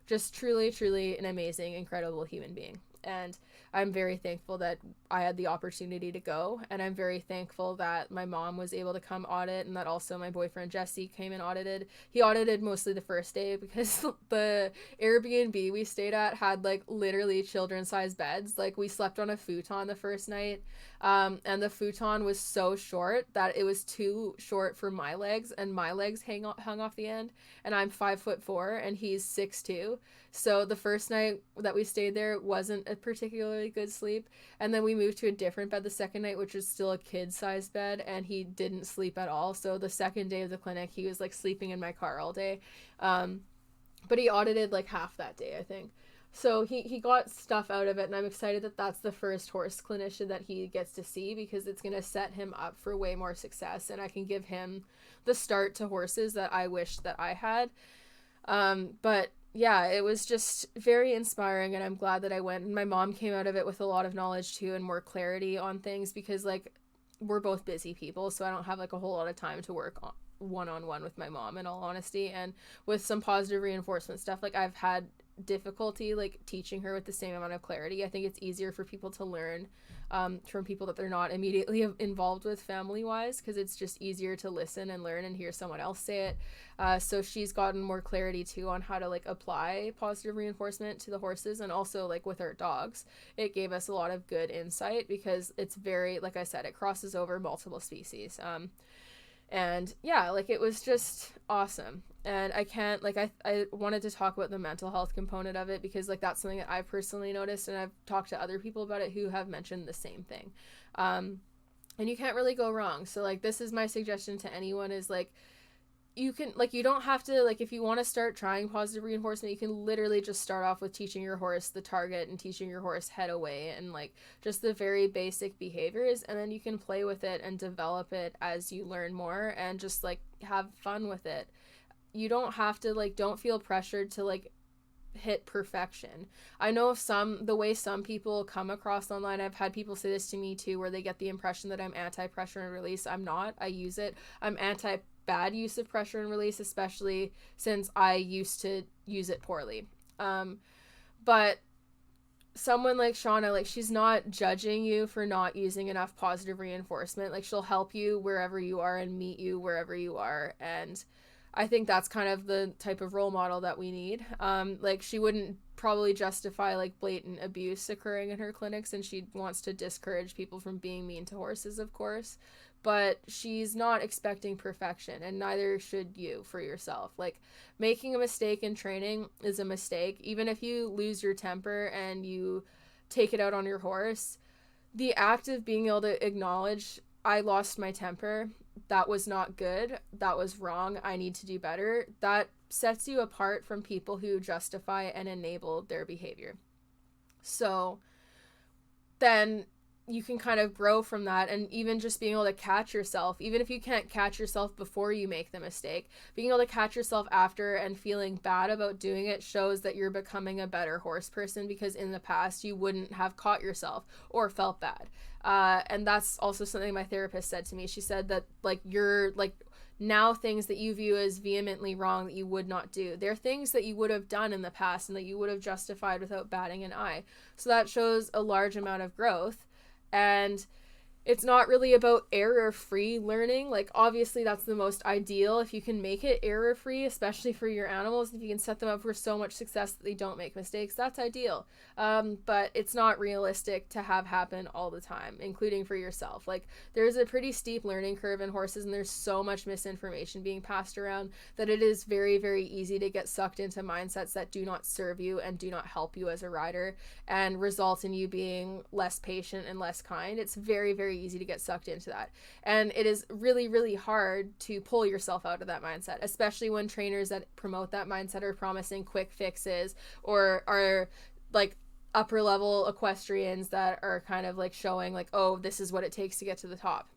just truly an amazing, incredible human being. And I'm very thankful that I had the opportunity to go, and I'm very thankful that my mom was able to come audit, and that also my boyfriend Jesse came and audited. He audited mostly the first day because the Airbnb we stayed at had like literally children-sized beds. Like, we slept on a futon the first night, and the futon was so short that it was too short for my legs, and my legs hung off the end, and I'm 5'4" and he's 6'2". So the first night that we stayed there wasn't a particularly good sleep. And then we moved to a different bed the second night, which was still a kid-sized bed, and he didn't sleep at all. So the second day of the clinic, he was like sleeping in my car all day. But he audited like half that day, I think. So he got stuff out of it, and I'm excited that that's the first horse clinician that he gets to see, because it's going to set him up for way more success, and I can give him the start to horses that I wish that I had. But yeah, it was just very inspiring, and I'm glad that I went. And my mom came out of it with a lot of knowledge too, and more clarity on things, because like we're both busy people, so I don't have like a whole lot of time to work on one-on-one with my mom, in all honesty. And with some positive reinforcement stuff, like I've had difficulty like teaching her with the same amount of clarity. I think it's easier for people to learn from people that they're not immediately involved with family wise, because it's just easier to listen and learn and hear someone else say it. So she's gotten more clarity too on how to like apply positive reinforcement to the horses, and also like with our dogs, it gave us a lot of good insight, because it's very, like I said, it crosses over multiple species. And yeah, like it was just awesome. And I can't, like, I wanted to talk about the mental health component of it, because like that's something that I've personally noticed, and I've talked to other people about it who have mentioned the same thing. And you can't really go wrong. So like, this is my suggestion to anyone, is like, you can, like, you don't have to, like, if you want to start trying positive reinforcement, you can literally just start off with teaching your horse the target and teaching your horse head away, and like just the very basic behaviors, and then you can play with it and develop it as you learn more, and just like have fun with it. You don't have to, like, don't feel pressured to like hit perfection. I know the way some people come across online, I've had people say this to me too, where they get the impression that I'm anti pressure and release. I'm not. I use it. I'm anti bad use of pressure and release, especially since I used to use it poorly. But someone like Shawna, like, she's not judging you for not using enough positive reinforcement. Like, she'll help you wherever you are and meet you wherever you are. And I think that's kind of the type of role model that we need. Like, she wouldn't probably justify like blatant abuse occurring in her clinics, and she wants to discourage people from being mean to horses, of course, but she's not expecting perfection, and neither should you for yourself. Like, making a mistake in training is a mistake. Even if you lose your temper and you take it out on your horse, the act of being able to acknowledge, I lost my temper, that was not good, that was wrong, I need to do better, that sets you apart from people who justify and enable their behavior. So then you can kind of grow from that, and even just being able to catch yourself, even if you can't catch yourself before you make the mistake, being able to catch yourself after and feeling bad about doing it shows that you're becoming a better horse person, because in the past you wouldn't have caught yourself or felt bad. And that's also something my therapist said to me. She said that like, you're like, now things that you view as vehemently wrong that you would not do, they're things that you would have done in the past and that you would have justified without batting an eye. So that shows a large amount of growth. And it's not really about error-free learning. Like, obviously that's the most ideal if you can make it error-free, especially for your animals. If you can set them up for so much success that they don't make mistakes, that's ideal. But it's not realistic to have happen all the time, including for yourself. Like, there's a pretty steep learning curve in horses, and there's so much misinformation being passed around that it is very, very easy to get sucked into mindsets that do not serve you and do not help you as a rider, and result in you being less patient and less kind. It's very, very very easy to get sucked into that. And it is really, really hard to pull yourself out of that mindset, especially when trainers that promote that mindset are promising quick fixes or are like upper level equestrians that are kind of like showing like, oh, this is what it takes to get to the top.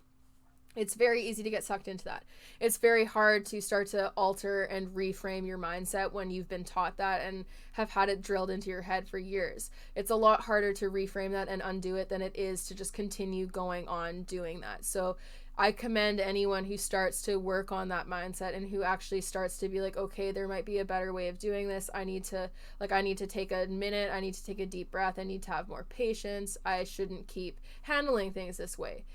It's very easy to get sucked into that. It's very hard to start to alter and reframe your mindset when you've been taught that and have had it drilled into your head for years. It's a lot harder to reframe that and undo it than it is to just continue going on doing that. So I commend anyone who starts to work on that mindset and who actually starts to be like, okay, there might be a better way of doing this. I need to take a minute. I need to take a deep breath. I need to have more patience. I shouldn't keep handling things this way.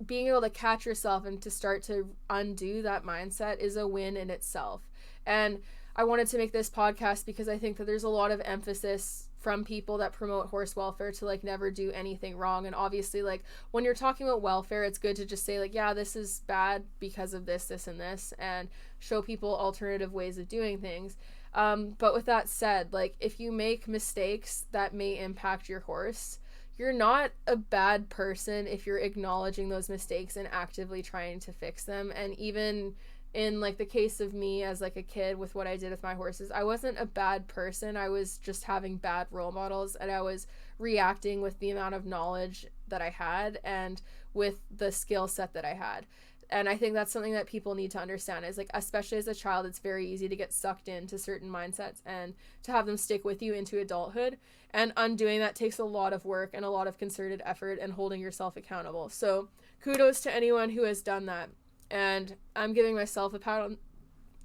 Being able to catch yourself and to start to undo that mindset is a win in itself. And I wanted to make this podcast because I think that there's a lot of emphasis from people that promote horse welfare to like never do anything wrong. And obviously, like when you're talking about welfare, it's good to just say like, yeah, this is bad because of this, this, and this, and show people alternative ways of doing things. But with that said, like if you make mistakes that may impact your horse, you're not a bad person if you're acknowledging those mistakes and actively trying to fix them. And even in like the case of me as like a kid with what I did with my horses, I wasn't a bad person. I was just having bad role models, and I was reacting with the amount of knowledge that I had and with the skill set that I had. And I think that's something that people need to understand is like, especially as a child, it's very easy to get sucked into certain mindsets and to have them stick with you into adulthood. And undoing that takes a lot of work and a lot of concerted effort and holding yourself accountable. So kudos to anyone who has done that. And I'm giving myself a pat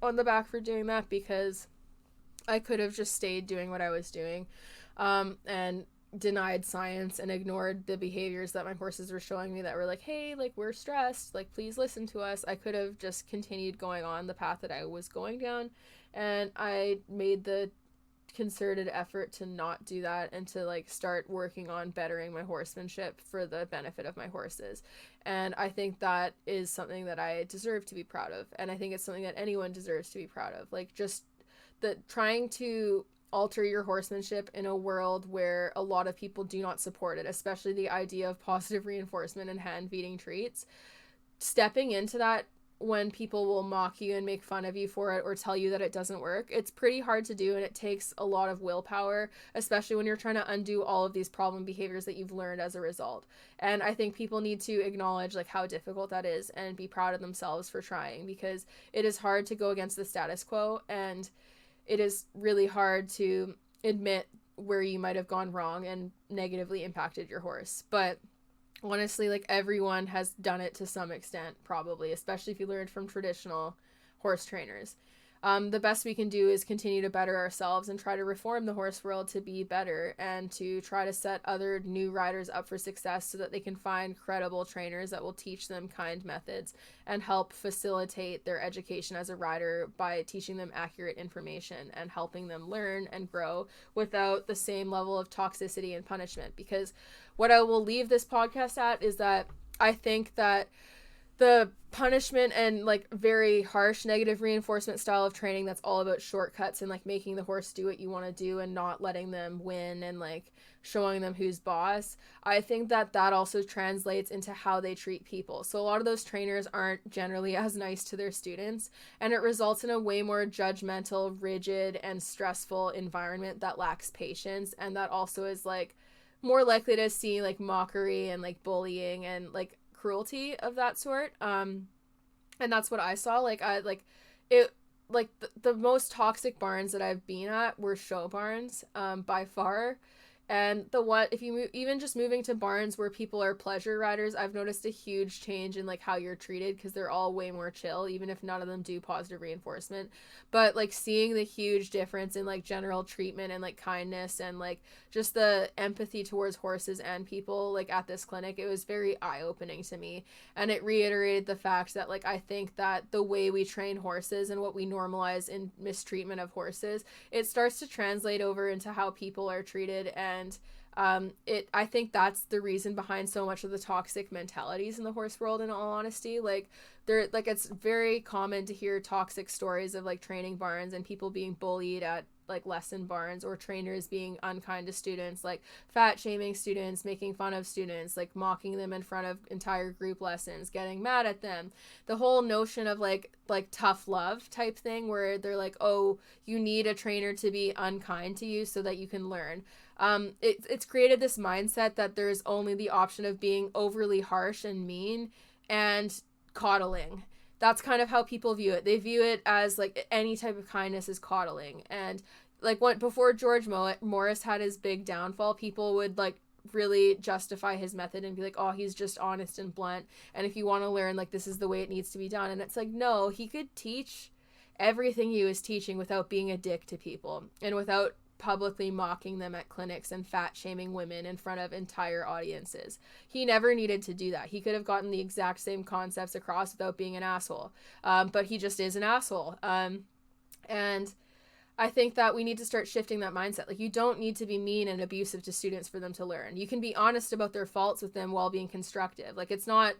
on the back for doing that, because I could have just stayed doing what I was doing and denied science and ignored the behaviors that my horses were showing me that were like, hey, like we're stressed, like please listen to us. I could have just continued going on the path that I was going down, and I made the concerted effort to not do that and to like start working on bettering my horsemanship for the benefit of my horses. And I think that is something that I deserve to be proud of, and I think it's something that anyone deserves to be proud of. Like just the trying to alter your horsemanship in a world where a lot of people do not support it, especially the idea of positive reinforcement and hand feeding treats. Stepping into that when people will mock you and make fun of you for it or tell you that it doesn't work, it's pretty hard to do, and it takes a lot of willpower, especially when you're trying to undo all of these problem behaviors that you've learned as a result. And I think people need to acknowledge like how difficult that is and be proud of themselves for trying, because it is hard to go against the status quo, and it is really hard to admit where you might have gone wrong and negatively impacted your horse. But honestly, like everyone has done it to some extent, probably, especially if you learned from traditional horse trainers. The best we can do is continue to better ourselves and try to reform the horse world to be better, and to try to set other new riders up for success so that they can find credible trainers that will teach them kind methods and help facilitate their education as a rider by teaching them accurate information and helping them learn and grow without the same level of toxicity and punishment. Because what I will leave this podcast at is that I think that the punishment and like very harsh negative reinforcement style of training that's all about shortcuts and like making the horse do what you want to do and not letting them win and like showing them who's boss, I think that that also translates into how they treat people. So a lot of those trainers aren't generally as nice to their students, and it results in a way more judgmental, rigid, and stressful environment that lacks patience, and that also is like more likely to see like mockery and like bullying and like cruelty of that sort. And that's what I saw. Like I like it, like the most toxic barns that I've been at were show barns, by far. And the what if you move, even just moving to barns where people are pleasure riders, I've noticed a huge change in like how you're treated, because they're all way more chill, even if none of them do positive reinforcement. But like seeing the huge difference in like general treatment and like kindness and like just the empathy towards horses and people like at this clinic, it was very eye-opening to me. And it reiterated the fact that like I think that the way we train horses and what we normalize in mistreatment of horses, it starts to translate over into how people are treated. And I think that's the reason behind so much of the toxic mentalities in the horse world, in all honesty. Like it's very common to hear toxic stories of like training barns and people being bullied at like lesson barns, or trainers being unkind to students, like fat shaming students, making fun of students, like mocking them in front of entire group lessons, getting mad at them. The whole notion of like tough love type thing, where they're like, oh, you need a trainer to be unkind to you so that you can learn. It's created this mindset that there's only the option of being overly harsh and mean and coddling. That's kind of how people view it. They view it as like any type of kindness is coddling. And like before George Morris had his big downfall, people would like really justify his method and be like, oh, he's just honest and blunt, and if you want to learn, like, this is the way it needs to be done. And it's like, no, he could teach everything he was teaching without being a dick to people and without publicly mocking them at clinics and fat shaming women in front of entire audiences. He never needed to do that. He could have gotten the exact same concepts across without being an asshole. But he just is an asshole. And I think that we need to start shifting that mindset. Like, you don't need to be mean and abusive to students for them to learn. You can be honest about their faults with them while being constructive. Like, it's not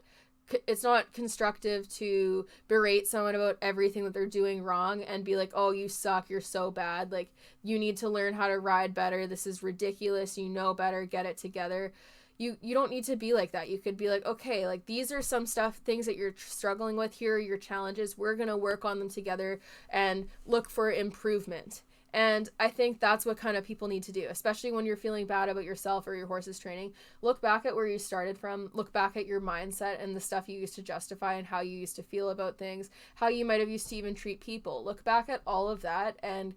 constructive to berate someone about everything that they're doing wrong and be like, oh, you suck, you're so bad, like, you need to learn how to ride better, this is ridiculous, you know better, get it together. You don't need to be like that. You could be like, okay, like, these are some things that you're struggling with, here are your challenges, we're gonna work on them together and look for improvement. And I think that's what kind of people need to do, especially when you're feeling bad about yourself or your horse's training. Look back at where you started from. Look back at your mindset and the stuff you used to justify and how you used to feel about things, how you might have used to even treat people. Look back at all of that and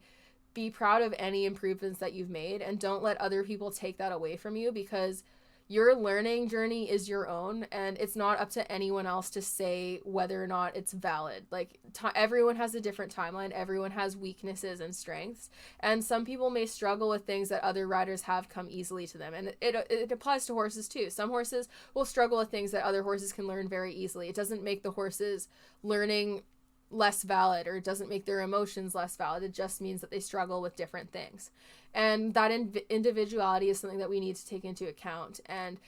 be proud of any improvements that you've made, and don't let other people take that away from you, because your learning journey is your own, and it's not up to anyone else to say whether or not it's valid. Like, everyone has a different timeline. Everyone has weaknesses and strengths, and some people may struggle with things that other riders have come easily to them. And it applies to horses too. Some horses will struggle with things that other horses can learn very easily. It doesn't make the horses learning less valid, or it doesn't make their emotions less valid. It just means that they struggle with different things. And that individuality is something that we need to take into account, and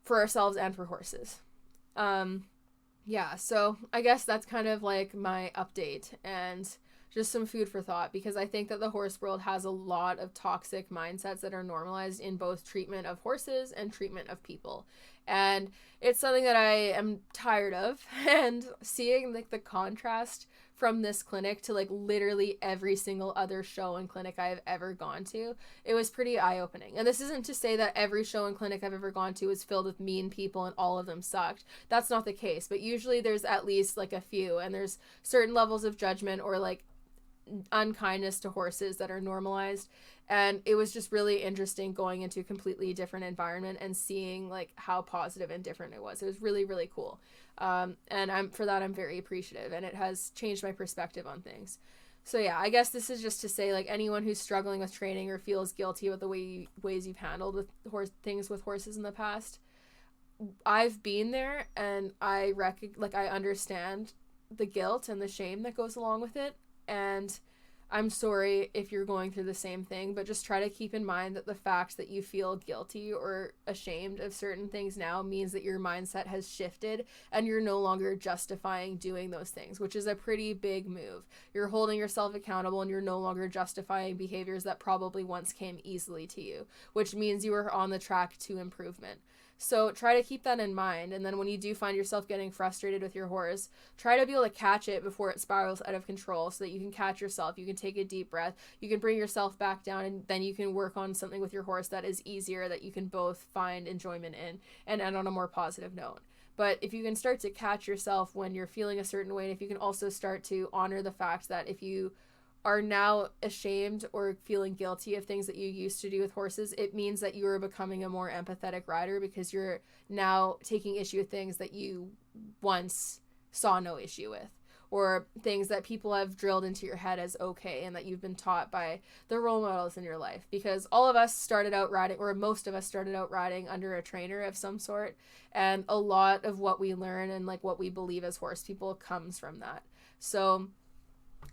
for ourselves and for horses. Yeah, so I guess that's kind of like my update and just some food for thought, because I think that the horse world has a lot of toxic mindsets that are normalized in both treatment of horses and treatment of people. And it's something that I am tired of, and seeing like the contrast from this clinic to like literally every single other show and clinic I have ever gone to, it was pretty eye-opening. And this isn't to say that every show and clinic I've ever gone to is filled with mean people and all of them sucked. That's not the case, but usually there's at least like a few, and there's certain levels of judgment or like unkindness to horses that are normalized. And it was just really interesting going into a completely different environment and seeing like how positive and different it was. It was really, really cool. And I'm very appreciative, and it has changed my perspective on things. So yeah, I guess this is just to say, like, anyone who's struggling with training or feels guilty with the ways you've handled with things with horses in the past, I've been there, and I understand the guilt and the shame that goes along with it. And I'm sorry if you're going through the same thing, but just try to keep in mind that the fact that you feel guilty or ashamed of certain things now means that your mindset has shifted, and you're no longer justifying doing those things, which is a pretty big move. You're holding yourself accountable, and you're no longer justifying behaviors that probably once came easily to you, which means you are on the track to improvement. So try to keep that in mind, and then when you do find yourself getting frustrated with your horse, try to be able to catch it before it spirals out of control, so that you can catch yourself, you can take a deep breath, you can bring yourself back down, and then you can work on something with your horse that is easier, that you can both find enjoyment in, and end on a more positive note. But if you can start to catch yourself when you're feeling a certain way, and if you can also start to honor the fact that if you are now ashamed or feeling guilty of things that you used to do with horses, it means that you are becoming a more empathetic rider, because you're now taking issue with things that you once saw no issue with, or things that people have drilled into your head as okay, and that you've been taught by the role models in your life. Because all of us started out riding, or most of us started out riding under a trainer of some sort, and a lot of what we learn and like what we believe as horse people comes from that. So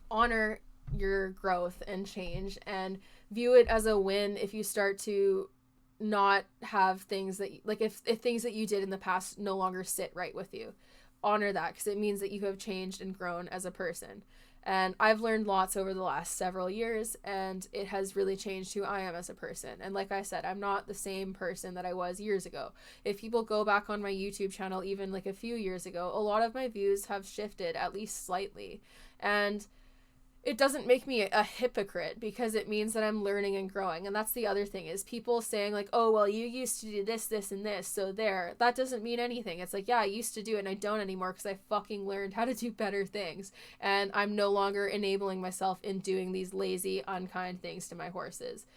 honor your growth and change, and view it as a win if you start to not have things that like if things that you did in the past no longer sit right with you. Honor that, because it means that you have changed and grown as a person. And I've learned lots over the last several years, and it has really changed who I am as a person. And like I said, I'm not the same person that I was years ago. If people go back on my YouTube channel, even like a few years ago, a lot of my views have shifted, at least slightly. And it doesn't make me a hypocrite, because it means that I'm learning and growing. And that's the other thing, is people saying like, oh, well, you used to do this, this, and this, so there. That doesn't mean anything. It's like, yeah, I used to do it and I don't anymore, because I fucking learned how to do better things. And I'm no longer enabling myself in doing these lazy, unkind things to my horses.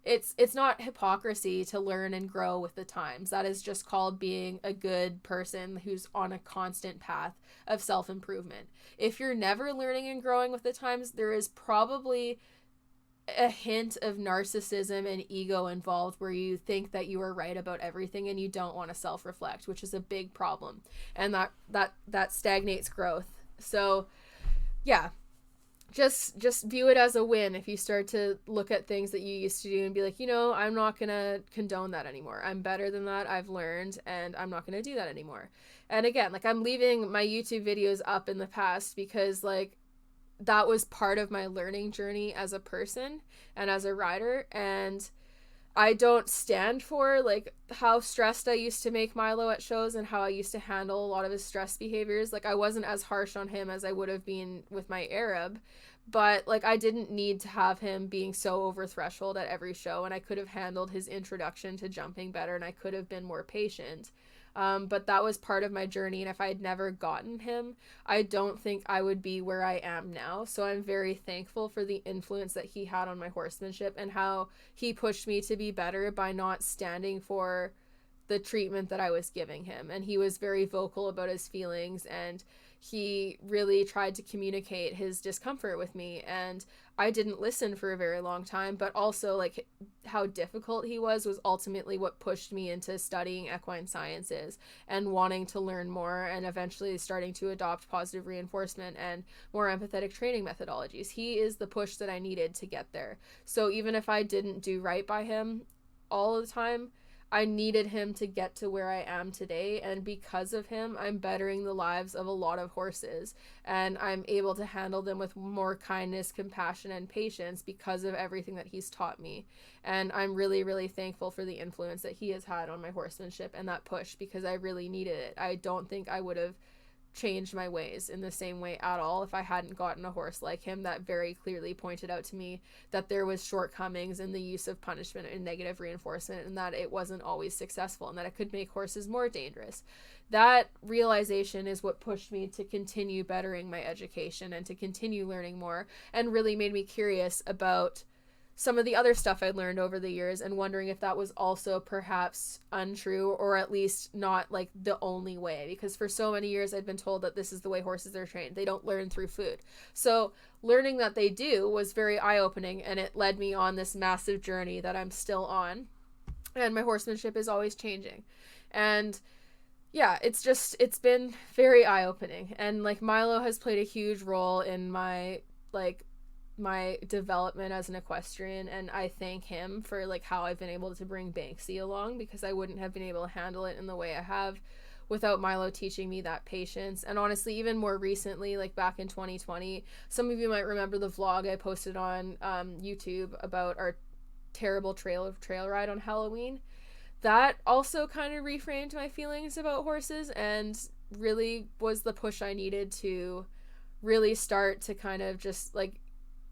It's not hypocrisy to learn and grow with the times. That is just called being a good person who's on a constant path of self-improvement. If you're never learning and growing with the times, there is probably a hint of narcissism and ego involved, where you think that you are right about everything and you don't want to self-reflect, which is a big problem. And that stagnates growth. So yeah, just view it as a win if you start to look at things that you used to do and be like, I'm not gonna condone that anymore. I'm better than that. I've learned, and I'm not gonna do that anymore. And again, like, I'm leaving my YouTube videos up in the past because like that was part of my learning journey as a person and as a rider. And I don't stand for like how stressed I used to make Milo at shows and how I used to handle a lot of his stress behaviors. Like, I wasn't as harsh on him as I would have been with my Arab, but like I didn't need to have him being so over threshold at every show, and I could have handled his introduction to jumping better, and I could have been more patient. But that was part of my journey, and if I had never gotten him, I don't think I would be where I am now. So I'm very thankful for the influence that he had on my horsemanship, and how he pushed me to be better by not standing for the treatment that I was giving him. And he was very vocal about his feelings, and he really tried to communicate his discomfort with me, and I didn't listen for a very long time. But also, like, how difficult he was ultimately what pushed me into studying equine sciences and wanting to learn more, and eventually starting to adopt positive reinforcement and more empathetic training methodologies. He is the push that I needed to get there. So even if I didn't do right by him all the time, I needed him to get to where I am today, and because of him, I'm bettering the lives of a lot of horses, and I'm able to handle them with more kindness, compassion, and patience because of everything that he's taught me. And I'm really, really thankful for the influence that he has had on my horsemanship and that push, because I really needed it. I don't think I would have changed my ways in the same way at all if I hadn't gotten a horse like him that very clearly pointed out to me that there was shortcomings in the use of punishment and negative reinforcement, and that it wasn't always successful, and that it could make horses more dangerous. That realization is what pushed me to continue bettering my education and to continue learning more, and really made me curious about some of the other stuff I learned over the years, and wondering if that was also perhaps untrue, or at least not like the only way. Because for so many years I'd been told that this is the way horses are trained. They don't learn through food. So learning that they do was very eye-opening, and it led me on this massive journey that I'm still on. And my horsemanship is always changing. And yeah, it's been very eye-opening. And like Milo has played a huge role in my development as an equestrian, and I thank him for like how I've been able to bring Banksy along, because I wouldn't have been able to handle it in the way I have without Milo teaching me that patience. And honestly, even more recently, like back in 2020, some of you might remember the vlog I posted on YouTube about our terrible trail ride on Halloween. That also kind of reframed my feelings about horses, and really was the push I needed to really start to kind of just like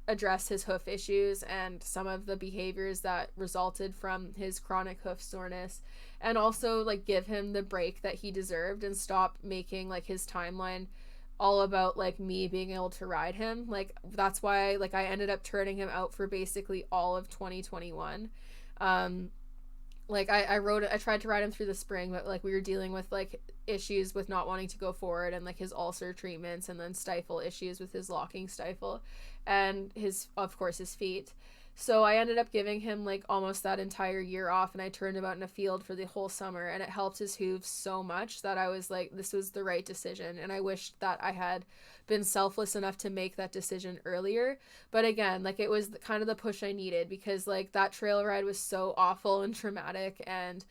address his hoof issues and some of the behaviors that resulted from his chronic hoof soreness, and also like give him the break that he deserved, and stop making like his timeline all about like me being able to ride him. Like, that's why like I ended up turning him out for basically all of 2021. Like I tried to ride him through the spring, but like we were dealing with like issues with not wanting to go forward, and like his ulcer treatments, and then stifle issues with his locking stifle, and his feet. So I ended up giving him like almost that entire year off, and I turned him out in a field for the whole summer, and it helped his hooves so much that I was like, this was the right decision. And I wished that I had been selfless enough to make that decision earlier. But again, like it was kind of the push I needed, because like that trail ride was so awful and traumatic, and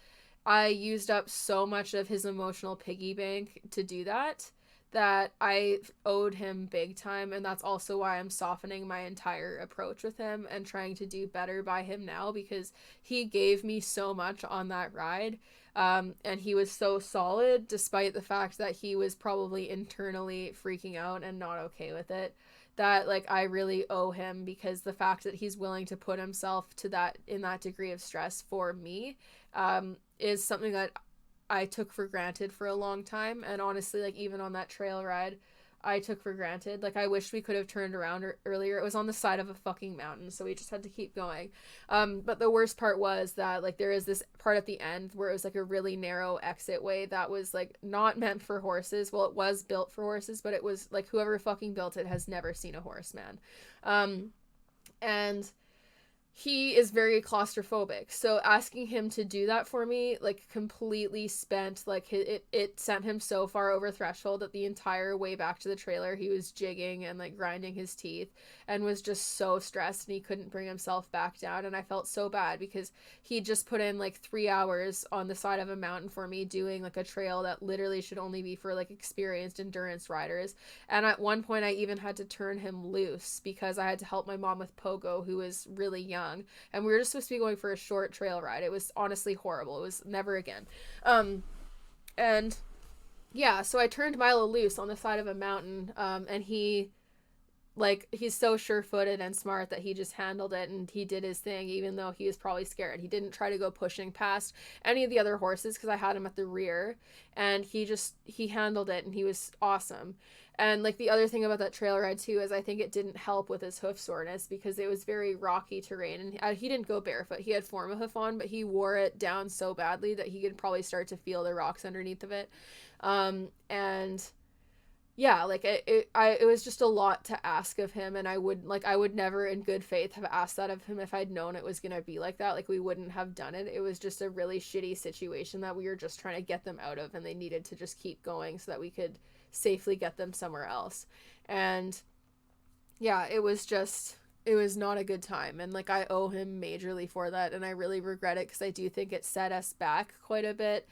I used up so much of his emotional piggy bank to do that that I owed him big time, and that's also why I'm softening my entire approach with him and trying to do better by him now, because he gave me so much on that ride. And he was so solid despite the fact that he was probably internally freaking out and not okay with it, that like I really owe him, because the fact that he's willing to put himself to that in that degree of stress for me is something that I took for granted for a long time. And honestly, like even on that trail ride, I took for granted. Like I wish we could have turned around earlier. It was on the side of a fucking mountain, so we just had to keep going. But the worst part was that like there is this part at the end where it was like a really narrow exit way that was like not meant for horses. Well, it was built for horses, but it was like whoever fucking built it has never seen a horse, man. And he is very claustrophobic, so asking him to do that for me like completely spent like it sent him so far over threshold that the entire way back to the trailer he was jigging and like grinding his teeth and was just so stressed, and he couldn't bring himself back down. And I felt so bad because he just put in like 3 hours on the side of a mountain for me doing like a trail that literally should only be for like experienced endurance riders. And at one point I even had to turn him loose because I had to help my mom with Pogo, who was really young, and we were just supposed to be going for a short trail ride. It was honestly horrible. It was never again. And yeah, so I turned Milo loose on the side of a mountain, and he's so sure-footed and smart that he just handled it, and he did his thing even though he was probably scared. He didn't try to go pushing past any of the other horses because I had him at the rear, and he handled it, and he was awesome. And like the other thing about that trail ride too is I think it didn't help with his hoof soreness because it was very rocky terrain, and he didn't go barefoot. He had forma hoof on, but he wore it down so badly that he could probably start to feel the rocks underneath of it. And yeah, like it was just a lot to ask of him, and I would never in good faith have asked that of him if I'd known it was gonna be like that. Like we wouldn't have done it. It was just a really shitty situation that we were just trying to get them out of, and they needed to just keep going so that we could safely get them somewhere else. And yeah, it was not a good time, and like I owe him majorly for that, and I really regret it because I do think it set us back quite a bit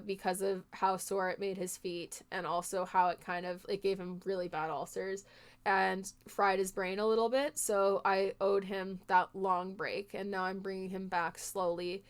because of how sore it made his feet, and also how it gave him really bad ulcers and fried his brain a little bit. So I owed him that long break, and now I'm bringing him back slowly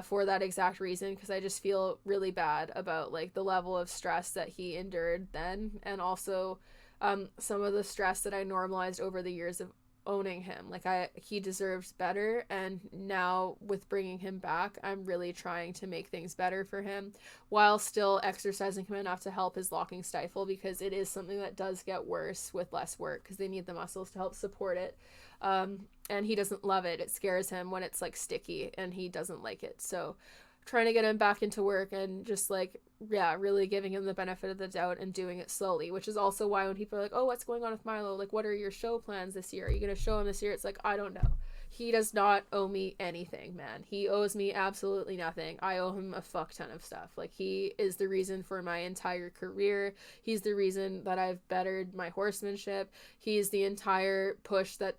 for that exact reason, because I just feel really bad about like the level of stress that he endured then, and also some of the stress that I normalized over the years of owning him. Like he deserved better, and now with bringing him back, I'm really trying to make things better for him while still exercising him enough to help his locking stifle, because it is something that does get worse with less work because they need the muscles to help support it. And he doesn't love it. It scares him when it's like sticky, and he doesn't like it. So trying to get him back into work and just like, yeah, really giving him the benefit of the doubt and doing it slowly, which is also why when people are like, oh, what's going on with Milo? Like, what are your show plans this year? Are you going to show him this year? It's like, I don't know. He does not owe me anything, man. He owes me absolutely nothing. I owe him a fuck ton of stuff. Like, he is the reason for my entire career. He's the reason that I've bettered my horsemanship. He's the entire push that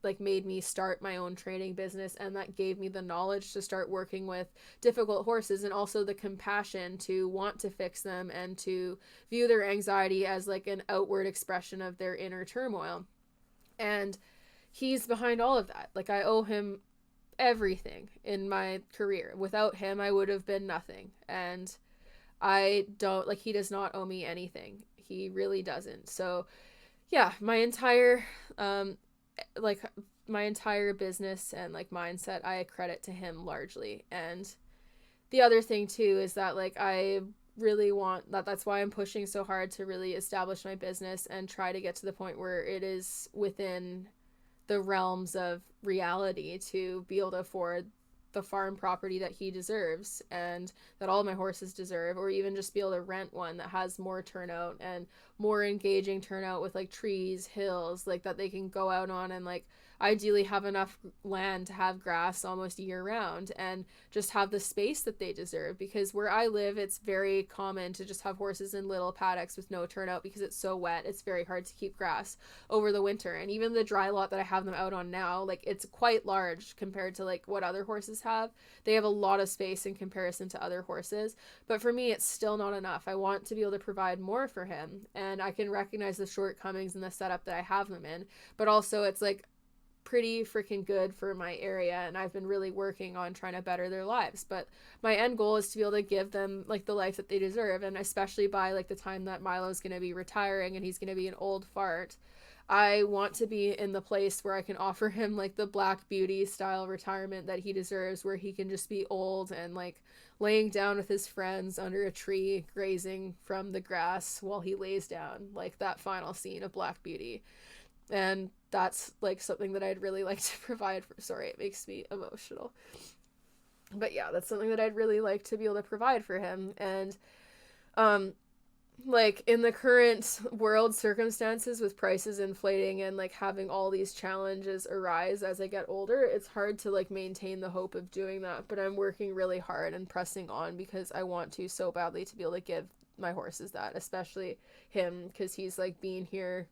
like made me start my own training business, and that gave me the knowledge to start working with difficult horses, and also the compassion to want to fix them and to view their anxiety as like an outward expression of their inner turmoil. And he's behind all of that. Like I owe him everything in my career. Without him I would have been nothing, and I don't like, he does not owe me anything. He really doesn't. So yeah, my entire my entire business and like mindset I credit to him largely. And the other thing too is that like I really want that's why I'm pushing so hard to really establish my business and try to get to the point where it is within the realms of reality to be able to afford the farm property that he deserves and that all my horses deserve, or even just be able to rent one that has more turnout and more engaging turnout with like trees, hills, like that they can go out on. And like ideally have enough land to have grass almost year round and just have the space that they deserve, because where I live, it's very common to just have horses in little paddocks with no turnout because it's so wet. It's very hard to keep grass over the winter. And even the dry lot that I have them out on now, like, it's quite large compared to like what other horses have. They have a lot of space in comparison to other horses, but for me it's still not enough. I want to be able to provide more for him, and I can recognize the shortcomings in the setup that I have them in, but also it's like pretty freaking good for my area, and I've been really working on trying to better their lives. But my end goal is to be able to give them like the life that they deserve, and especially by like the time that Milo's going to be retiring and he's going to be an old fart, I want to be in the place where I can offer him like the Black Beauty style retirement that he deserves, where he can just be old and like laying down with his friends under a tree, grazing from the grass while he lays down, like that final scene of Black Beauty. And that's like something that I'd really like to provide for. Sorry, it makes me emotional. But yeah, that's something that I'd really like to be able to provide for him. And like in the current world circumstances with prices inflating and like having all these challenges arise as I get older, it's hard to like maintain the hope of doing that. But I'm working really hard and pressing on because I want to so badly to be able to give my horses that, especially him, because he's like been here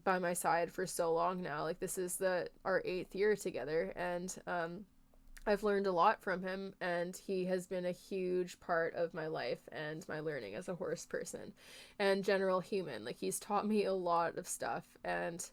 by my side for so long now. Like, this is our 8th year together, and I've learned a lot from him, and he has been a huge part of my life and my learning as a horse person and general human. Like, he's taught me a lot of stuff, and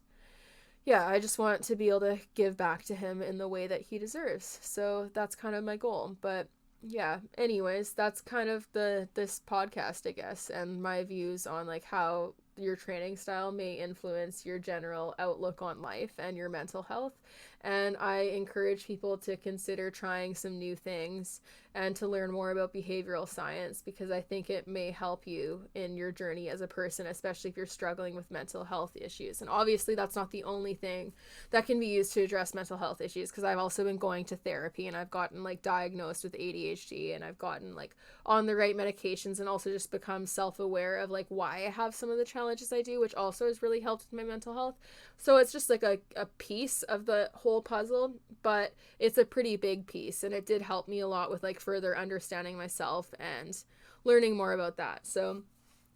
yeah, I just want to be able to give back to him in the way that he deserves. So that's kind of my goal. But yeah, anyways, that's kind of this podcast, I guess, and my views on like how your training style may influence your general outlook on life and your mental health. And I encourage people to consider trying some new things and to learn more about behavioral science, because I think it may help you in your journey as a person, especially if you're struggling with mental health issues. And obviously that's not the only thing that can be used to address mental health issues, because I've also been going to therapy, and I've gotten like diagnosed with ADHD, and I've gotten like on the right medications, and also just become self-aware of like why I have some of the challenges I do, which also has really helped with my mental health. So it's just like a piece of the whole puzzle, but it's a pretty big piece, and it did help me a lot with like further understanding myself and learning more about that. So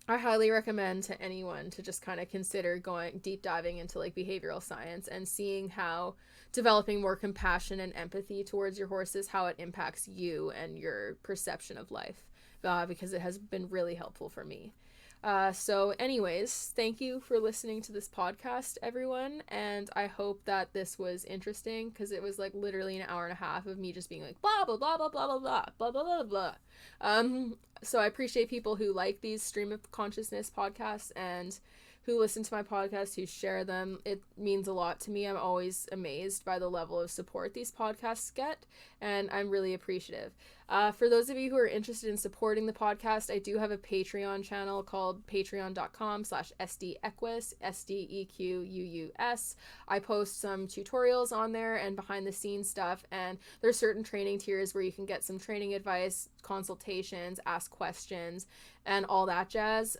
I highly recommend to anyone to just kind of consider going deep diving into like behavioral science and seeing how developing more compassion and empathy towards your horses, how it impacts you and your perception of life, because it has been really helpful for me. So anyways, thank you for listening to this podcast, everyone, and I hope that this was interesting, because it was like literally an hour and a half of me just being like blah blah blah blah blah blah blah blah blah blah blah. So I appreciate people who like these stream of consciousness podcasts and who listen to my podcast, who share them. It means a lot to me. I'm always amazed by the level of support these podcasts get, and I'm really appreciative. For those of you who are interested in supporting the podcast, I do have a Patreon channel called patreon.com/SDEquus, SDEQUUS. I post some tutorials on there and behind the scenes stuff, and there's certain training tiers where you can get some training advice, consultations, ask questions, and all that jazz.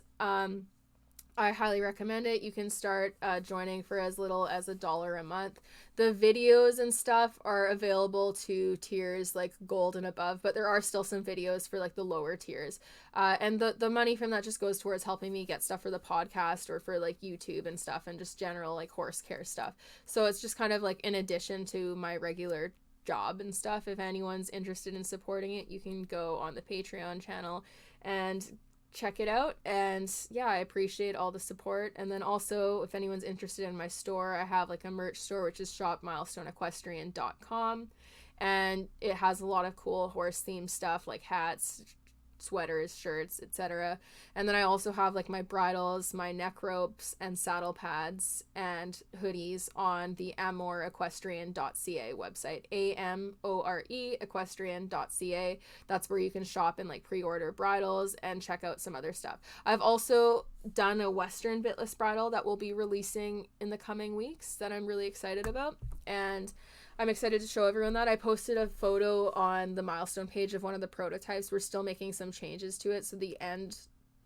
I highly recommend it. You can start joining for as little as $1 a month. The videos and stuff are available to tiers like gold and above, but there are still some videos for like the lower tiers. And the money from that just goes towards helping me get stuff for the podcast or for like YouTube and stuff, and just general like horse care stuff. So it's just kind of like in addition to my regular job and stuff. If anyone's interested in supporting it, you can go on the Patreon channel and check it out. And yeah, I appreciate all the support. And then also, if anyone's interested in my store, I have like a merch store, which is shopmilestoneequestrian.com, and it has a lot of cool horse themed stuff like hats, sweaters, shirts, etc. And then I also have like my bridles, my neck ropes, and saddle pads and hoodies on the amoreequestrian.ca website, AMORE equestrian.ca. That's where you can shop and like pre-order bridles and check out some other stuff. I've also done a Western bitless bridle that we'll be releasing in the coming weeks that I'm really excited about, and I'm excited to show everyone that. I posted a photo on the milestone page of one of the prototypes. We're still making some changes to it, so the end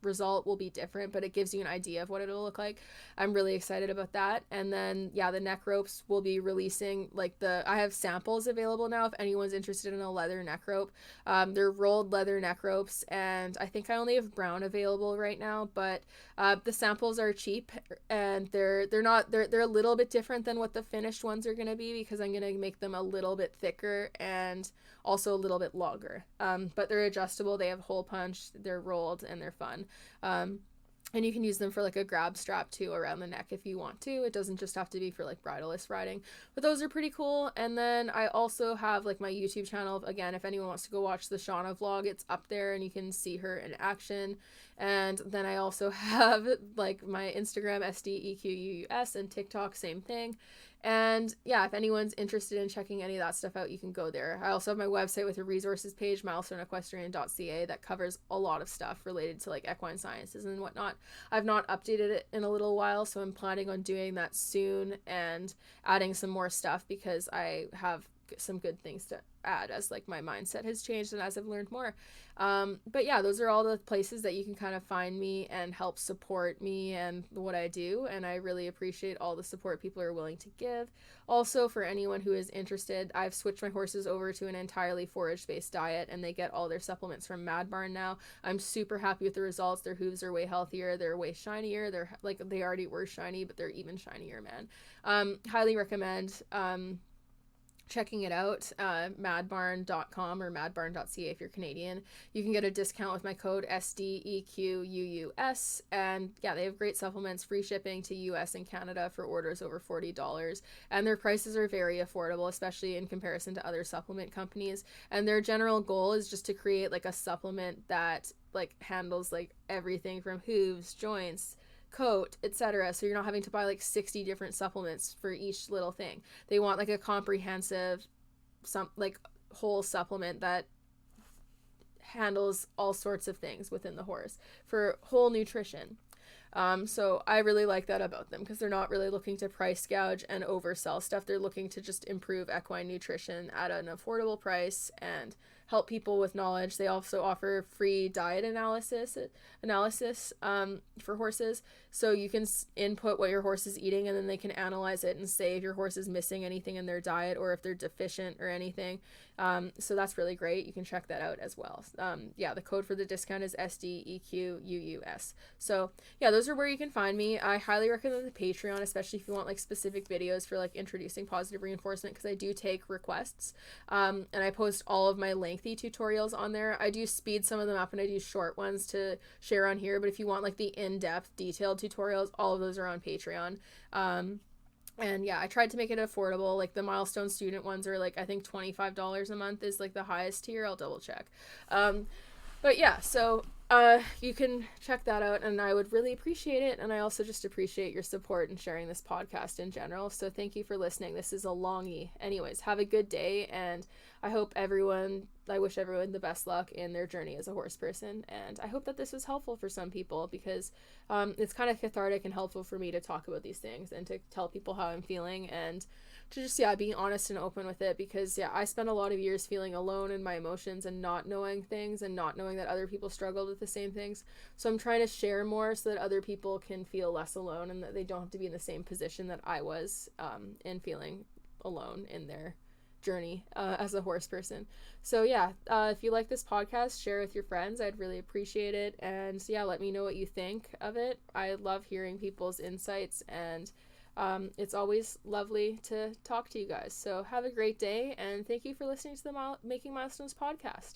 result will be different, but it gives you an idea of what it'll look like. I'm really excited about that. And then the neck ropes will be releasing, like, I have samples available now if anyone's interested in a leather neck rope. They're rolled leather neck ropes, and I think I only have brown available right now, but the samples are cheap, and they're a little bit different than what the finished ones are going to be, because I'm going to make them a little bit thicker and also a little bit longer. But they're adjustable, they have hole punch, they're rolled, and they're fun. And you can use them for like a grab strap too around the neck if you want to. It doesn't just have to be for like bridleless riding, but those are pretty cool. And then I also have like my YouTube channel. Again, if anyone wants to go watch the Shawna vlog, it's up there and you can see her in action. And then I also have like my Instagram, SDEQUUS, and TikTok, same thing. And yeah, if anyone's interested in checking any of that stuff out, you can go there. I also have my website with a resources page, milestoneequestrian.ca, that covers a lot of stuff related to like equine sciences and whatnot. I've not updated it in a little while, so I'm planning on doing that soon and adding some more stuff, because I have some good things to add as like my mindset has changed and as I've learned more. But yeah, those are all the places that you can kind of find me and help support me and what I do, and I really appreciate all the support people are willing to give. Also, for anyone who is interested, I've switched my horses over to an entirely forage-based diet, and they get all their supplements from Mad Barn now. I'm super happy with the results. Their hooves are way healthier, they're way shinier, they're like, they already were shiny, but they're even shinier, man. Highly recommend checking it out. Madbarn.com or madbarn.ca if you're Canadian. You can get a discount with my code SDEQUUS, and yeah, they have great supplements, free shipping to US and Canada for orders over $40, and their prices are very affordable, especially in comparison to other supplement companies. And their general goal is just to create like a supplement that like handles like everything from hooves, joints, coat, etc. So you're not having to buy like 60 different supplements for each little thing. They want like a comprehensive whole supplement that handles all sorts of things within the horse for whole nutrition. So I really like that about them, because they're not really looking to price gouge and oversell stuff. They're looking to just improve equine nutrition at an affordable price and help people with knowledge. They also offer free diet analysis for horses, so you can input what your horse is eating, and then they can analyze it and say if your horse is missing anything in their diet or if they're deficient or anything. So that's really great. You can check that out as well. The code for the discount is SDEQUUS. So yeah, those are where you can find me. I highly recommend the Patreon, especially if you want like specific videos for like introducing positive reinforcement, because I do take requests, and I post all of my lengthy tutorials on there. I do speed some of them up and I do short ones to share on here, but if you want like the in-depth detailed tutorials, all of those are on Patreon. And yeah, I tried to make it affordable. Like the Milestone student ones are like, I think $25 a month is like the highest tier. I'll double check. But yeah, so you can check that out, and I would really appreciate it. And I also just appreciate your support and sharing this podcast in general. So thank you for listening. This is a longie. Anyways, have a good day, and I wish everyone the best luck in their journey as a horse person. And I hope that this was helpful for some people, because it's kind of cathartic and helpful for me to talk about these things and to tell people how I'm feeling, and to just, be honest and open with it, because I spent a lot of years feeling alone in my emotions and not knowing things and not knowing that other people struggled with the same things. So I'm trying to share more so that other people can feel less alone, and that they don't have to be in the same position that I was in feeling alone in their journey as a horse person. So if you like this podcast, share with your friends. I'd really appreciate it. And let me know what you think of it. I love hearing people's insights, and it's always lovely to talk to you guys. So have a great day, and thank you for listening to the Making Milestones podcast.